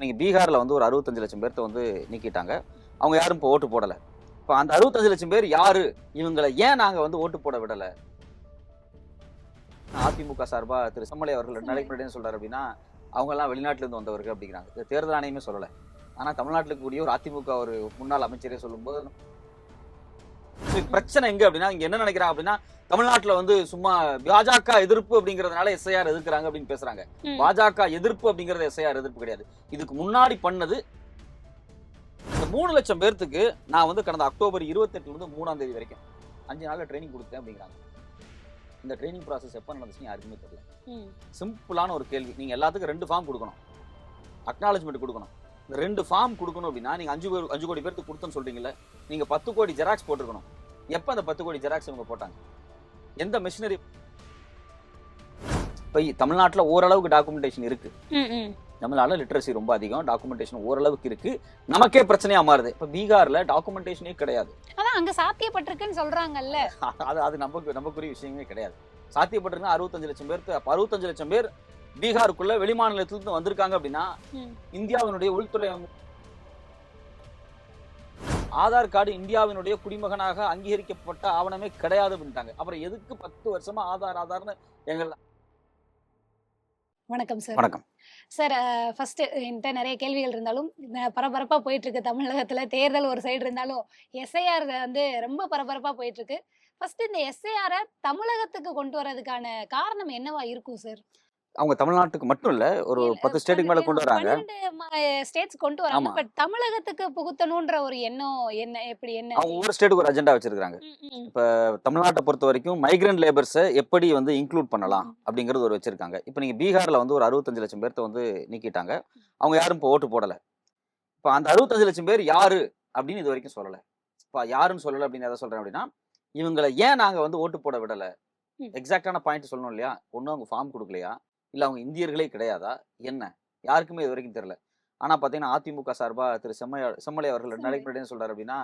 நீங்க பீகார்ல வந்து ஒரு 65 லட்சம் பேர்த்த வந்து நீக்கிட்டாங்க. அவங்க யாரும் இப்போ ஓட்டு போடல. இப்ப அந்த 65 லட்சம் பேர் யாரு? இவங்கள ஏன் நாங்க வந்து ஓட்டு போட விடல? அதிமுக சார்பா திரு செம்மலை அவர்கள் 2 நாளைக்கு முன்னாடி என்ன சொல்றாரு அப்படின்னா, அவங்க எல்லாம் வெளிநாட்டுல இருந்து வந்தவர்கள் அப்படிங்கிறாங்க. இது தேர்தல் ஆணையமே சொல்லல. ஆனா தமிழ்நாட்டுல இருக்கக்கூடிய ஒரு அதிமுக ஒரு முன்னாள் அமைச்சரே சொல்லும்போது பிரச்சனை எங்க அப்படின்னா, இங்க என்ன நினைக்கிறாங்க அப்படின்னா, தமிழ்நாட்டுல வந்து சும்மா பாஜக எதிர்ப்பு அப்படிங்கறதுனால எஸ்ஐஆர் எதிர்க்கிறாங்க அப்படின்னு பேசுறாங்க. பாஜக எதிர்ப்பு அப்படிங்கறது எஸ்ஐஆர் எதிர்ப்பு கிடையாது. இதுக்கு முன்னாடி பண்ணது இந்த 3 லட்சம் பேர்த்துக்கு நான் வந்து கடந்த அக்டோபர் 28 இருந்து 3ஆம் தேதி வரைக்கும் 5 நாள்ல ட்ரைனிங் கொடுத்தேன் அப்படிங்கிறாங்க. இந்த ட்ரைனிங் ப்ராசஸ் எப்ப நடந்துச்சுன்னு யாருக்குமே தெரியல. சிம்பிளான ஒரு கேள்வி. நீங்க எல்லாத்துக்கும் 2 ஃபார்ம் கொடுக்கணும். அக்னாலஜ்மெண்ட் கொடுக்கணும். இந்த 2 ஃபார்ம் கொடுக்கணும் அப்படின்னா நீங்க 5 கோடி பேருக்கு கொடுத்தோன்னு சொல்றீங்கல்ல, நீங்க 10 கோடி ஜெராக்ஸ் போட்டுருக்கணும். எப்ப அந்த 10 கோடி ஜெராக்ஸ் இவங்க போட்டாங்க? எந்த மிஷினரி? இப்ப தமிழ்நாட்டுல ஓரளவுக்கு டாக்குமெண்டேஷன் இருக்கு. நம்மளால லிட்ரஸி ரொம்ப அதிகம், டாக்குமெண்டேஷன் ஓரளவுக்கு இருக்கு. நமக்கே பிரச்சனையா மாறுது. இப்ப பீகார்ல டாக்குமெண்டேஷனே கிடையாது. அதான் அங்க சாத்தியப்பட்டிருக்குன்னு சொல்றாங்கல்ல. அது நமக்குரிய விஷயமே கிடையாது. சாத்தியப்பட்டிருக்குன்னா 65 லட்சம் பேருக்கு. அப்ப 65 லட்சம் பேர் பீகாருக்குள்ள வெளிமாநிலத்திலிருந்து வந்திருக்காங்க அப்படின்னா இந்தியாவினுடைய உள்துறை ஆதார் கார்டு இந்தியாவினுடைய குடிமகனாக அங்கீகரிக்கப்பட்ட ஆவணமே கிடையாது அப்படின்ட்டாங்க. அப்புறம் எதுக்கு 10 வருஷமா ஆதார்னு எங்கள். வணக்கம் சார். வணக்கம் சார். ஃபர்ஸ்ட் என்கிட்ட நிறைய கேள்விகள் இருந்தாலும் பரபரப்பா போயிட்டு இருக்கு தமிழகத்துல. தேர்தல் ஒரு சைடு இருந்தாலும் எஸ்ஐஆர் வந்து ரொம்ப பரபரப்பா போயிட்டு இருக்கு. ஃபர்ஸ்ட் இந்த எஸ்ஐஆரை தமிழகத்துக்கு கொண்டு வரதுக்கான காரணம் என்னவா இருக்கும் சார்? அவங்க தமிழ்நாட்டுக்கு மட்டும் இல்ல, ஒரு 10 ஸ்டேட்டுக்கு மேல கொண்டு வராங்க. 12 ஸ்டேட்ஸ் கொண்டு வராங்க. பட் தமிழகத்துக்கு புகுத்தணும்ன்ற ஒரு எண்ணம் என்ன? எப்படி என்ன? அவங்க ஒவ்வொரு ஸ்டேட்டுக்கு ஒரு அஜெண்டா வச்சிருக்காங்க. இப்ப தமிழ்நாட்டை பொறுத்த வரைக்கும் மைக்ரண்ட் லேபர்ஸை எப்படி வந்து இன்க்ளூட் பண்ணலாம் அப்படிங்கிறது ஒரு வச்சிருக்காங்க. இப்ப நீங்க பீகார்ல வந்து ஒரு 65 லட்சம் பேர்த்த வந்து நீக்கிட்டாங்க. அவங்க யாரும் இப்போ ஓட்டு போடல. இப்ப அந்த 65 லட்சம் பேர் யாரு அப்படின்னு இது வரைக்கும் சொல்லல. இப்ப யாருன்னு சொல்லல அப்படின்னு எதை சொல்றேன் அப்படின்னா, இவங்களை ஏன் நாங்க வந்து ஓட்டு போட விடல? எக்ஸாக்டான பாயிண்ட் சொல்லணும் இல்லையா? ஒன்னும் அவங்க ஃபார்ம் கொடுக்கலையா, இல்ல அவங்க இந்தியர்களே கிடையாதா, என்ன யாருக்குமே இது வரைக்கும் தெரியல. ஆனா பாத்தீங்கன்னா அதிமுக சார்பா திரு செம்மலை அவர்கள் 2 நாளைக்கு முன்னாடி என்ன சொல்றாரு அப்படின்னா,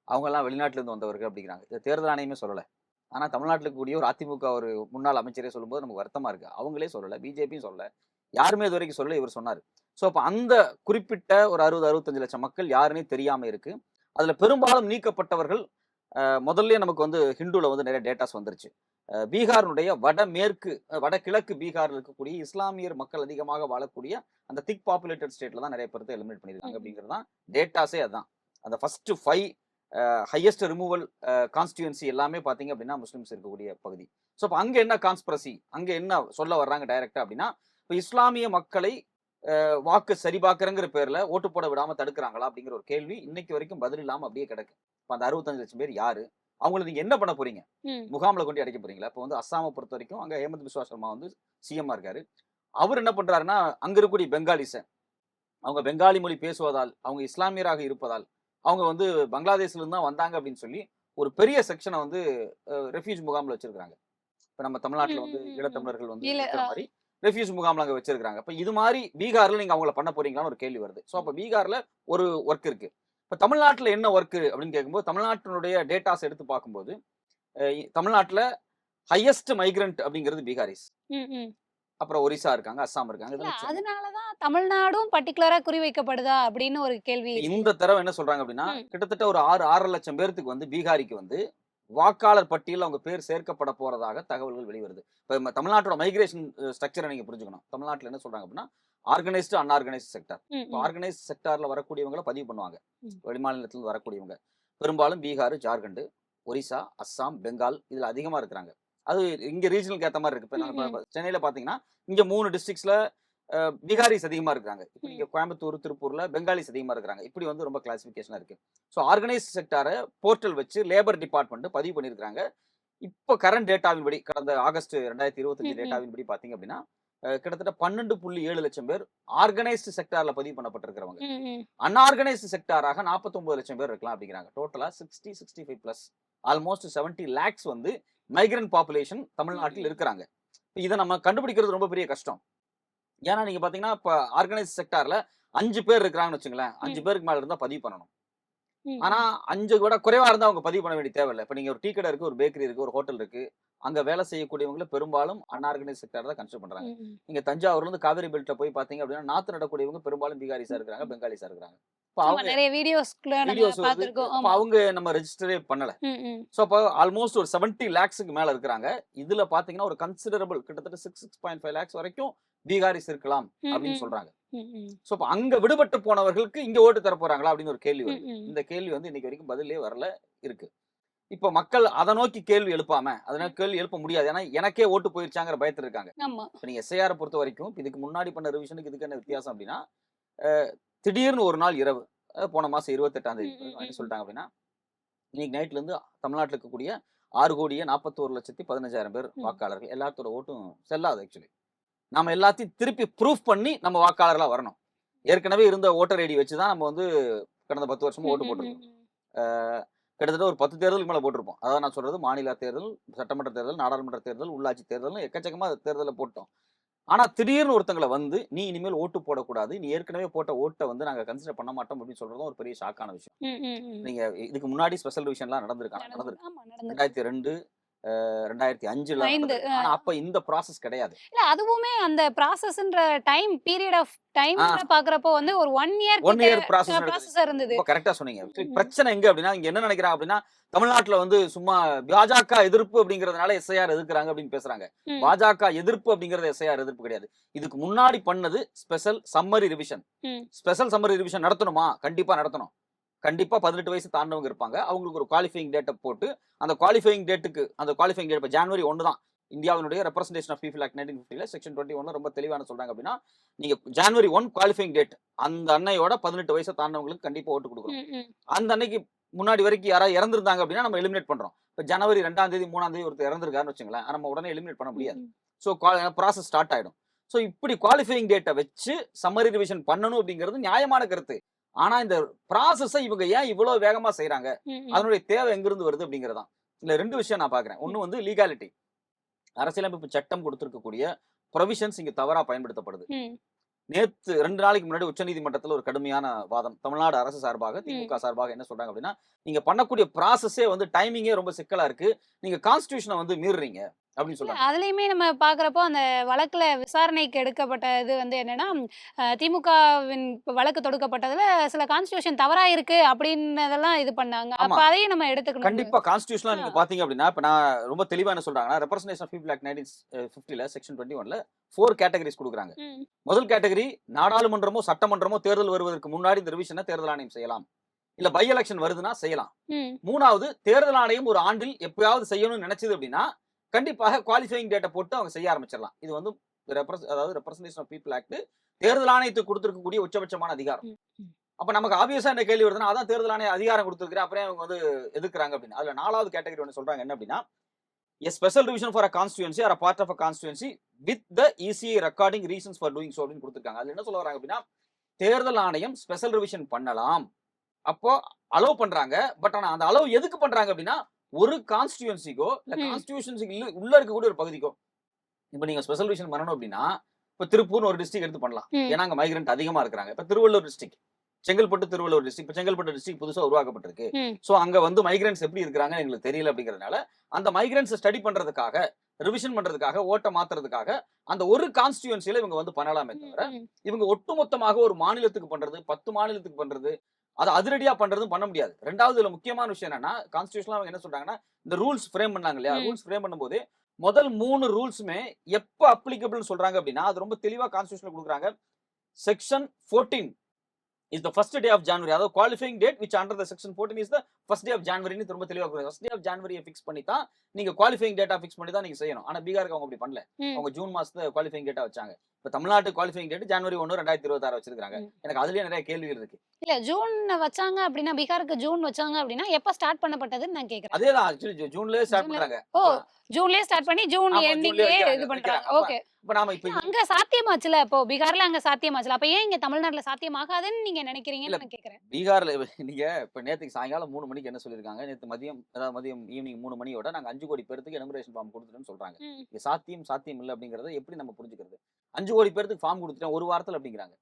அவங்க எல்லாம் வெளிநாட்டுல இருந்து வந்தவர்கள் அப்படிங்கிறாங்க. இது தேர்தல் ஆணையமே சொல்லல. ஆனா தமிழ்நாட்டுல இருக்கக்கூடிய ஒரு அதிமுக ஒரு முன்னாள் அமைச்சரே சொல்லும்போது நமக்கு வருத்தமா இருக்கு. அவங்களே சொல்லல, பிஜேபியும் சொல்லல, யாருமே இது வரைக்கும் சொல்லல. இவர் சொன்னாரு. சோ அப்ப அந்த குறிப்பிட்ட ஒரு 60-65 லட்சம் மக்கள் யாருன்னே தெரியாம இருக்கு. அதுல பெரும்பாலும் நீக்கப்பட்டவர்கள் முதல்ல நமக்கு வந்து ஹிந்துல வந்து நிறைய டேட்டாஸ் வந்துருச்சு. பீகாருடைய வடகிழக்கு பீகார்ல இருக்கக்கூடிய இஸ்லாமியர் மக்கள் அதிகமாக வாழக்கூடிய அந்த திக் பாப்புலேட்டட் ஸ்டேட்ல தான் நிறைய பேர்த்த எலிமினேட் பண்ணிருக்காங்க அப்படிங்கிறது தான் டேட்டாஸே. அதான் அந்த ஃபர்ஸ்ட் 5 ஹையஸ்ட் ரிமூவல் கான்ஸ்டியூன்சி எல்லாமே பாத்தீங்க அப்படின்னா முஸ்லிம்ஸ் இருக்கக்கூடிய பகுதி. ஸோ அப்போ அங்க என்ன கான்ஸ்பிரசி, அங்க என்ன சொல்ல வர்றாங்க டைரக்டா அப்படின்னா, இப்போ இஸ்லாமிய மக்களை வாக்கு சரிபார்க்கறங்கிற பேர்ல ஓட்டு போட விடாம தடுக்கிறாங்களா அப்படிங்கிற ஒரு கேள்வி இன்னைக்கு வரைக்கும் பதில் இல்லாம அப்படியே கிடக்கு. இப்போ அந்த 65 லட்சம் பேர் யாரு? அவங்களை நீங்க என்ன பண்ண போறீங்க? முகாம்ல கொண்டு அடைக்க போறீங்களா? இப்போ வந்து அஸ்ஸாமை பொறுத்த வரைக்கும் அங்க ஹேமந்த் பிஸ்வா சர்மா வந்து சிஎம் இருக்காரு. அவர் என்ன பண்றாருன்னா, அங்க இருக்கக்கூடிய பெங்காலிஸ, அவங்க பெங்காலி மொழி பேசுவதால், அவங்க இஸ்லாமியராக இருப்பதால், அவங்க வந்து பங்களாதேஷ்ல இருந்து தான் வந்தாங்க அப்படின்னு சொல்லி ஒரு பெரிய செக்ஷனை வந்து ரெஃப்யூஜ் முகாம்ல வச்சிருக்காங்க. இப்ப நம்ம தமிழ்நாட்டுல வந்து ஈழத்தமிழர்கள் வந்து இருக்கிற மாதிரி ரெஃப்யூஜ் முகாம்ல அங்க வச்சிருக்காங்க. இப்ப இது மாதிரி பீகார்ல நீங்க அவங்கள பண்ண போறீங்களான்னு ஒரு கேள்வி வருது. சோ அப்ப பீகார்ல ஒரு ஒர்க் இருக்கு. இப்ப தமிழ்நாட்டுல என்ன ஒர்க் அப்படின்னு கேட்கும்போது, தமிழ்நாட்டினுடைய டேட்டாஸ் எடுத்து பார்க்கும்போது தமிழ்நாட்டுல ஹையஸ்ட் மைக்ரண்ட் அப்படிங்கிறது பீகாரிஸ். அப்புறம் ஒரிசா இருக்காங்க, அஸ்ஸாம் இருக்காங்க. அதனாலதான் தமிழ்நாடும் பர்டிகுலரா குறி வைக்கப்படுதா அப்படின்னு ஒரு கேள்வி. இந்த தடவை என்ன சொல்றாங்க அப்படின்னா, கிட்டத்தட்ட ஒரு 6.5 லட்சம் பேருக்கு வந்து பீகாரிக்கு வந்து வாக்காளர் பட்டியல் அவங்க பேர் சேர்க்கப்பட போறதாக தகவல்கள் வெளிவருது. இப்ப தமிழ்நாட்டோட மைக்ரேஷன் ஸ்ட்ரக்சரை நீங்க புரிஞ்சுக்கணும். தமிழ்நாட்டுல என்ன சொல்றாங்க அப்படின்னா, ஆர்கனைஸ்டு அன்ஆர்கனைஸ்டு செக்டார். இப்போ ஆர்கனைஸ்ட் செக்டார்ல வரக்கூடியவங்களை பதிவு பண்ணுவாங்க. வெளிமாநிலத்திலிருந்து வரக்கூடியவங்க பெரும்பாலும் பீகார், ஜார்க்கண்ட், ஒரிசா, அஸ்ஸாம், பெங்கால் இதுல அதிகமா இருக்கிறாங்க. அது இங்க ரீஜனலுக்கு ஏத்த மாதிரி இருக்கு. இப்ப சென்னையில பாத்தீங்கன்னா இங்க 3 டிஸ்ட்ரிக்ட்ஸ்ல பீகாரிஸ் அதிகமா இருக்காங்க. இப்ப நீங்க கோயம்புத்தூர், திருப்பூர்ல பெங்காலிஸ் அதிகமா இருக்காங்க. இப்படி வந்து ரொம்ப கிளாசிபிகேஷனா இருக்கு. ஸோ ஆர்கனைஸ்ட் செக்டாரை போர்ட்டல் வச்சு லேபர் டிபார்ட்மெண்ட் பதிவு பண்ணியிருக்காங்க. இப்போ கரண்ட் டேட்டாவின்படி, கடந்த ஆகஸ்ட் 2025 டேட்டாவின்படி பாத்தீங்க அப்படின்னா கிட்டத்தட்ட 12.7 லட்சம் பேர் ஆர்கனைஸ்டு செக்டார்ல பதிவு பண்ணப்பட்டிருக்கிறவங்க. அன்ஆர்கனைஸ்டு செக்டாராக 49 லட்சம் பேர் இருக்கலாம் அப்படிங்கிறாங்க. டோட்டலா 65 பிளஸ் ஆல்மோஸ்ட் 70 லேக்ஸ் வந்து மைக்ரண்ட் பாப்புலேஷன் தமிழ்நாட்டில் இருக்கிறாங்க. இதை நம்ம கண்டுபிடிக்கிறது ரொம்ப பெரிய கஷ்டம். ஏன்னா நீங்க பாத்தீங்கன்னா இப்ப ஆர்கனைஸ்ட் செக்டார்ல 5 பேர் இருக்கிறாங்கன்னு வச்சுங்களேன், 5 பேருக்கு மேல இருந்தா பதிவு பண்ணணும். ஆனா 5 விட குறைவா இருந்தா அவங்க பதிவு பண்ண வேண்டிய தேவையில்லை. இப்ப நீங்க ஒரு டீ கடை இருக்கு, ஒரு பேக்கரி இருக்கு, ஒரு ஹோட்டல் இருக்கு. அங்க வேலை செய்யக்கூடியவங்கள பெரும்பாலும் அன்ஆர்கனைஸ்ட் செக்டார் தான் கன்சிடர் பண்றாங்க. நீங்க தஞ்சாவூர்ல இருந்து காவேரி பெல்ட்ல போய் பாத்தீங்க அப்படின்னா, நாத்து நடக்கூடியவங்க பெரும்பாலும் பீகாரிஸா இருக்கிறாங்க, பெங்காலிஸா இருக்கிறாங்க. இப்ப ஆமா, அவங்க நிறைய வீடியோஸ்க்குள்ள நம்ம வீடியோஸ் வருது. பார்த்திருக்கோம். அப்ப ஆமா. அவங்க நம்ம ரெஜிஸ்டரே பண்ணல. சோ அப்ப ஆல்மோஸ்ட் ஒரு 70 லேக்ஸ்க்கு மேல இருக்கிறாங்க. இதுல பாத்தீங்கன்னா ஒரு கன்சிடரபிள் கிட்டத்தட்ட 6.5 லேக்ஸ் வரைக்கும் பீகாரிஸ் இருக்கலாம் அப்படின்னு சொல்றாங்க. சோ அப்ப அங்க விடுபட்டு போனவர்களுக்கு இங்க ஓட்டு தர போறாங்களா அப்படின்னு ஒரு கேள்வி வருது. இந்த கேள்வி வந்து இன்னைக்கு வரைக்கும் பதிலே வரல இருக்கு. இப்ப மக்கள் அதை நோக்கி கேள்வி எழுப்பாம, அதனால கேள்வி எழுப்ப முடியாது. ஏன்னா எனக்கே ஓட்டு போயிருச்சாங்கிற பயத்துல இருக்காங்க. ஆமா. இப்ப நீங்க எஸ்ஐஆர் பொறுத்த வரைக்கும் இதுக்கு முன்னாடி பண்ண ரிவிஷனுக்கு இதுக்கு என்ன வித்தியாசம் அப்படின்னா, திடீர்னு ஒரு நாள் இரவு போன மாசம் 28ஆம் தேதி என்ன சொல்லிட்டாங்க அப்படின்னா, இன்னைக்கு நைட்ல இருந்து தமிழ்நாட்டில் இருக்கக்கூடிய 6,41,15,000 பேர் வாக்காளர்கள் எல்லாத்தோட ஓட்டும் செல்லாது. ஆக்சுவலி நம்ம எல்லாத்தையும் திருப்பி ப்ரூஃப் பண்ணி நம்ம வாக்காளர்களா வரணும். ஏற்கனவே இருந்த ஓட்டர் ஐடி வச்சுதான் நம்ம வந்து கடந்த 10 வருஷமா ஓட்டு போட்டிருக்கோம். கிட்டத்தட்ட ஒரு 10 தேர்தலுக்கு மேல போட்டிருப்போம். அதாவது நான் சொல்றது மாநில தேர்தல், சட்டமன்ற தேர்தல், நாடாளுமன்ற தேர்தல், உள்ளாட்சி தேர்தல்னு எக்கச்சக்கமா தேர்தலை போட்டோம். ஆனா திடீர்னு ஒருத்தங்களை வந்து நீ இனிமேல் ஓட்டு போடக்கூடாது, நீ ஏற்கனவே போட்ட ஓட்டை வந்து நாங்க கன்சிடர் பண்ண மாட்டோம் அப்படின்னு சொல்றதும் ஒரு பெரிய ஷாக்கான விஷயம். நீங்க இதுக்கு முன்னாடி ஸ்பெஷல் டிவிஷன்லாம் நடந்திருக்கு. 2002 2005ல ஆனா அப்ப இந்த ப்ராசஸ் கிடையாது. இல்ல அதுவுமே அந்த ப்ராசஸ்ன்ற டைம் பீரியட் ஆஃப் டைம் பாக்குறப்போ வந்து ஒரு 1 இயர் ப்ராசஸ் இருந்தது. கரெக்டா சொன்னீங்க. பிரச்சனை எங்க அப்படின்னா இங்க என்ன நினைக்கிறாங்க அப்படின்னா, தமிழ்நாட்டுல வந்து சும்மா பாஜக எதிர்ப்பு அப்படிங்கறதுனால எஸ்ஐஆர் எதிர்க்கிறாங்க அப்படின்னு பேசுறாங்க. பாஜக எதிர்ப்பு அப்படிங்கறது எஸ்ஐஆர் எதிர்ப்பு கிடையாது. இதுக்கு முன்னாடி பண்ணது special summary revision. Special summary revision நடத்தணுமா? கண்டிப்பா நடத்தணும். கண்டிப்பா 18 வயசு தாண்டவங்க இருப்பாங்க. அவங்களுக்கு ஒரு குவாலிஃபையிங் டேட்டை போட்டு அந்த குவாலிஃபையிங் டேட் இப்ப ஜனவரி 1 தான் இந்தியாவினுடைய ரெப்ரசன்டேஷன் ஆஃப் பீப்பிள் ஆக்ட் 1950ல செக்ஷன் 21 ரொம்ப தெளிவான சொல்றாங்க அப்படின்னா, நீங்க ஜனவரி 1 குவாலிஃபையிங் டேட் அந்த அன்னையோட 18 வயசு தாண்டவங்களுக்கு கண்டிப்பா ஓட்டு கொடுக்கணும். அந்த அன்னைக்கு முன்னாடி வரைக்கும் யாராவது இறந்திருந்தாங்க அப்படின்னா நம்ம எலிமினேட் பண்றோம். இப்ப ஜனவரி 2ஆம் தேதி 3ஆம் தேதி ஒருத்தர் இறந்திருக்காருன்னு வச்சுங்களேன், நம்ம உடனே எலிமினேட் பண்ண முடியாது. ஸோ ப்ராசஸ் ஸ்டார்ட் ஆயிடும். ஸோ இப்படி குவாலிஃபையிங் டேட்டை வச்சு சம்மரி ரிவிஷன் பண்ணணும் அப்படிங்கிறது நியாயமான கருத்து. ஆனா இந்த ப்ராசஸை இவங்க ஏன் இவ்வளவு வேகமா செய்யறாங்க, அதனுடைய தேவை எங்கிருந்து வருது அப்படிங்கறதான். இல்ல 2 விஷயம் நான் பாக்குறேன். ஒண்ணு வந்து லீகாலிட்டி, அரசியலமைப்பு சட்டம் கொடுத்திருக்கக்கூடிய ப்ரொவிஷன்ஸ் இங்க தவறா பயன்படுத்தப்படுது. நேத்து 2 நாளைக்கு முன்னாடி உச்சநீதிமன்றத்துல ஒரு கடுமையான வாதம் தமிழ்நாடு அரசு சார்பாக, திமுக சார்பாக என்ன சொல்றாங்க அப்படின்னா, நீங்க பண்ணக்கூடிய ப்ராசஸே வந்து டைமிங்கே ரொம்ப சிக்கலா இருக்கு, நீங்க கான்ஸ்டிடியூஷனை வந்து மீறுறீங்க அப்படின்னு சொல்றாங்க. அதுலயுமே நம்ம பாக்குறப்போ அந்த வழக்குல விசாரணைக்கு எடுக்கப்பட்ட இது வந்து என்னன்னா, திமுகவின் வழக்கு தொடுக்கப்பட்டதுல சில கான்ஸ்டிடியூஷன் தவறா இருக்கு அப்படின்னதெல்லாம் இது பண்ணாங்க. அப்ப அதையும் நம்ம எடுத்துக்கணும். கண்டிப்பா கான்ஸ்டிடியூஷன்ல நீங்க பாத்தீங்க அப்படின்னா, இப்ப நான் ரொம்ப தெளிவா என்ன சொல்றாங்கன்னா, ரெப்ரசன்டேஷன் ஆஃப் பீப்பிள் ஆக்ட் 1950ல செக்ஷன் 21ல 4 கேட்டகரிஸ் கொடுக்குறாங்க. முதல் கேட்டகரி, நாடாளுமன்றமோ சட்டமன்றமோ தேர்தல் வருவதற்கு முன்னாடி இந்த ரிவிஷனை தேர்தல் ஆணையம் செய்யலாம். இல்ல பை எலெக்ஷன் வருதுன்னா செய்யலாம். மூணாவது, தேர்தல் ஆணையம் ஒரு ஆண்டில் எப்பயாவது செய்யணும்னு நினைச்சது அப்படின்னா கண்டிப்பாக குவாலிஃபையிங் டேட்டை போட்டு அவங்க செய்ய ஆரம்பிச்சிடலாம். இது வந்து அதாவது ரெப்ரசன்டேஷன் ஆஃப் பீப்பிள் ஆக்ட் தேர்தல் ஆணையத்துக்கு கொடுத்திருக்கக்கூடிய உச்சபட்சமான அதிகாரம். அப்ப நமக்கு ஆப்வியஸா என்ன கேள்வி வருதுன்னா, அதான் தேர்தல் ஆணையம் அதிகாரம் கொடுத்திருக்கிற அப்புறம் அவங்க வந்து எதிர்க்கிறாங்க அப்படின்னு. அதுல 4வது கேட்டகரி ஒன்று சொல்றாங்க என்ன அப்படின்னா, a special revision for a constituency or a part of a constituency with the ECA recording reasons for doing so அப்படின்னு கொடுத்திருக்காங்க. அதுல என்ன சொல்ல வராங்க அப்படின்னா, தேர்தல் ஆணையம் ஸ்பெஷல் ரிவிஷன் பண்ணலாம், அப்போ அலோவ் பண்றாங்க. பட் ஆனா அந்த அலோவ் எதுக்கு பண்றாங்க அப்படின்னா, ஒரு கான்ஸ்டிடியூன்சிக்கோ இல்ல கான்ஸ்டிடியூஷன்சிக்கு உள்ள இருக்கக்கூடிய ஒரு பகுதிக்கோ. இப்ப நீங்க ஸ்பெஷல் ரிவிஷன் பண்ணணும் அப்படின்னா, இப்ப திருப்பூர் ஒரு டிஸ்ட்ரிக்ட் எடுத்து பண்ணலாம், ஏன்னா அங்க மைக்ரண்ட் அதிகமா இருக்கிறாங்க. இப்ப திருவள்ளூர் டிஸ்ட்ரிக்ட், செங்கல்பட்டு திருவள்ளூர் டிஸ்ட்ரிக்ட், இப்ப செங்கல்பட்டு டிஸ்ட்ரிக்ட் புதுசா உருவாக்கப்பட்டிருக்கு. சோ அங்க வந்து மைக்ரண்ட்ஸ் எப்படி இருக்காங்க எங்களுக்கு தெரியல அப்படிங்கறதுனால அந்த மைக்ரண்ட்ஸ் ஸ்டடி பண்றதுக்காக, ரிவிஷன் பண்றதுக்காக, ஓட்ட மாத்துறதுக்காக அந்த ஒரு கான்ஸ்டிடியூன்சில இவங்க வந்து பண்ணலாமே தவிர, இவங்க ஒட்டுமொத்தமாக ஒரு மாநிலத்துக்கு பண்றது, 10 மாநிலத்துக்கு பண்றது, அது அதிரடியா பண்றதும் பண்ண முடியாது. 2வது இதுல முக்கியமான விஷயம் என்னன்னா, கான்ஸ்டிடியூஷன்ல அவங்க என்ன சொல்றாங்கன்னா, இந்த ரூல்ஸ் ஃப்ரேம் பண்ணாங்க இல்லையா, ரூல்ஸ் ஃப்ரேம் பண்ணும்போது முதல் 3 ரூல்ஸுமே எப்ப அப்ளிகபிள்னு சொல்றாங்க அப்படின்னா, அது ரொம்ப தெளிவா கான்ஸ்டிடியூஷன்ல கொடுக்குறாங்க. Section 14 is the first day of January. அதாவது qualifying date which under the section 14 is the first day of January ன்னு ரொம்ப தெளிவா கொடுக்குறாங்க. first day of January fix பண்ணி தான் நீங்க குவாலிஃபையிங் டேட்டா ஃபிக்ஸ் பண்ணி தான் நீங்க செய்யணும். ஆனா பீகாருக்கு அவங்க அப்படி பண்ணல. அவங்க ஜூன் மாசத்துல குவாலிஃபையிங் டேட்டா வச்சாங்க. இப்ப தமிழ்நாட்டு குவாலிஃபையிங் டேட் ஜனவரி 1 2026 வச்சிருக்காங்க. எனக்கு அதுலயே நிறைய கேள்விகள் இருக்கு. இல்ல ஜூன் வச்சாங்க அப்படின்னா, பீகாருக்கு ஜூன் வச்சாங்க அப்படின்னா எப்ப ஸ்டார்ட் பண்ணப்பட்டதுன்னு நான் கேக்குறேன். அதேதான் ஆக்சுவலி ஜூன்லயே ஸ்டார்ட் பண்றாங்க. ஓ, ஜூன்லயே ஸ்டார்ட் பண்ணி ஜூன் எண்டிங்லயே இது பண்றாங்க. ஓகே. இப்ப நாம இப்ப அங்க சாத்தியமாச்சுல, இப்போ பீகார்ல அங்க சாத்தியமாச்சுல, அப்ப ஏன் இங்க தமிழ்நாட்டுல சாத்தியமாகாதுன்னு நீங்க நினைக்கிறீங்கன்னு நான் கேக்குறேன். பீகார்ல நீங்க இப்ப நேத்துக்கு சாயங்காலம் 3 மணிக்கு என்ன சொல்லிருக்காங்க, நேத்து மதியம் அதாவது மதியம் ஈவினிங் 3 மணியோட நாங்க 5 கோடி பேருக்கு எனுமரேஷன் ஃபார்ம் கொடுத்துட்டோம்னு சொல்றாங்க. இது சாத்தியம் இல்ல அப்படிங்கறத எப்படி நம்ம புரிஞ்சுக்கிறது? 5 கோடி பேருக்கு ஃபார்ம் கொடுத்துட்டேன் ஒரு வாரத்துல அப்படிங்கிறாங்க.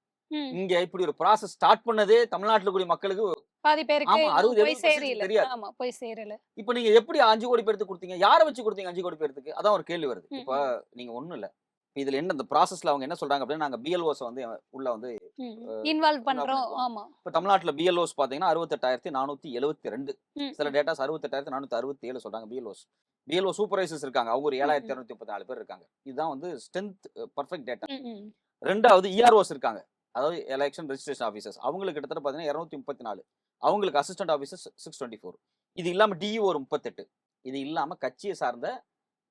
இங்க இப்படி ஒரு ப்ராசஸ் ஸ்டார்ட் பண்ணதே தமிழ்நாட்டுல கூடிய மக்களுக்கு பாதி பேருக்கு ஆமா, இன்னும் 60, போய் 70% சேரல. தெரியாது. ஆமா, போய் சேரல. இப்ப நீங்க எப்படி 5 கோடி பேருக்கு குடுத்தீங்க? யார வச்சு குடுத்தீங்க 5 கோடி பேருக்கு? அதான் ஒரு கேள்வி வருது. ம், இப்ப ம், நீங்க ஒண்ணும் இல்ல. இதுல என்ன இந்த ப்ராசஸ்ல அவங்க என்ன சொல்றாங்க அப்படின்னா, நாங்க பிஎல்ஓஸ வந்து உள்ள வந்து ம். இன்வால்வ் இன்வால்வ் பண்றோம். பண்ணிருக்கோம். ஆமா. இப்ப தமிழ்நாட்டுல பிஎல்ஓஸ் பாத்தீங்கன்னா 68,472. ம், சில ம், டேட்டாஸ் 68,467 சொல்றாங்க பிஎல்ஓஸ். பிஎல்ஓ சூப்பர்வைசர்ஸ் இருக்காங்க. அவங்க ஒரு ம், ம், 7,234 பேர் இருக்காங்க. இதுதான் வந்து ஸ்ட்ரென்த் பெர்ஃபெக்ட் டேட்டா. ம், ம். 2வது இஆர்ஓஸ் இருக்காங்க. அதாவது எலக்ஷன் ரெஜிஸ்ட்ரேஷன் ஆஃபீசர்ஸ். அவங்களுக்கு கிட்டத்தட்ட பாத்தீங்கன்னா 234. அவங்களுக்கு அசிஸ்டன்ட் ஆஃபீசர்ஸ் 624. இது இல்லாம டிஇஓ ஒரு 38. இது இல்லாம கட்சியை சார்ந்த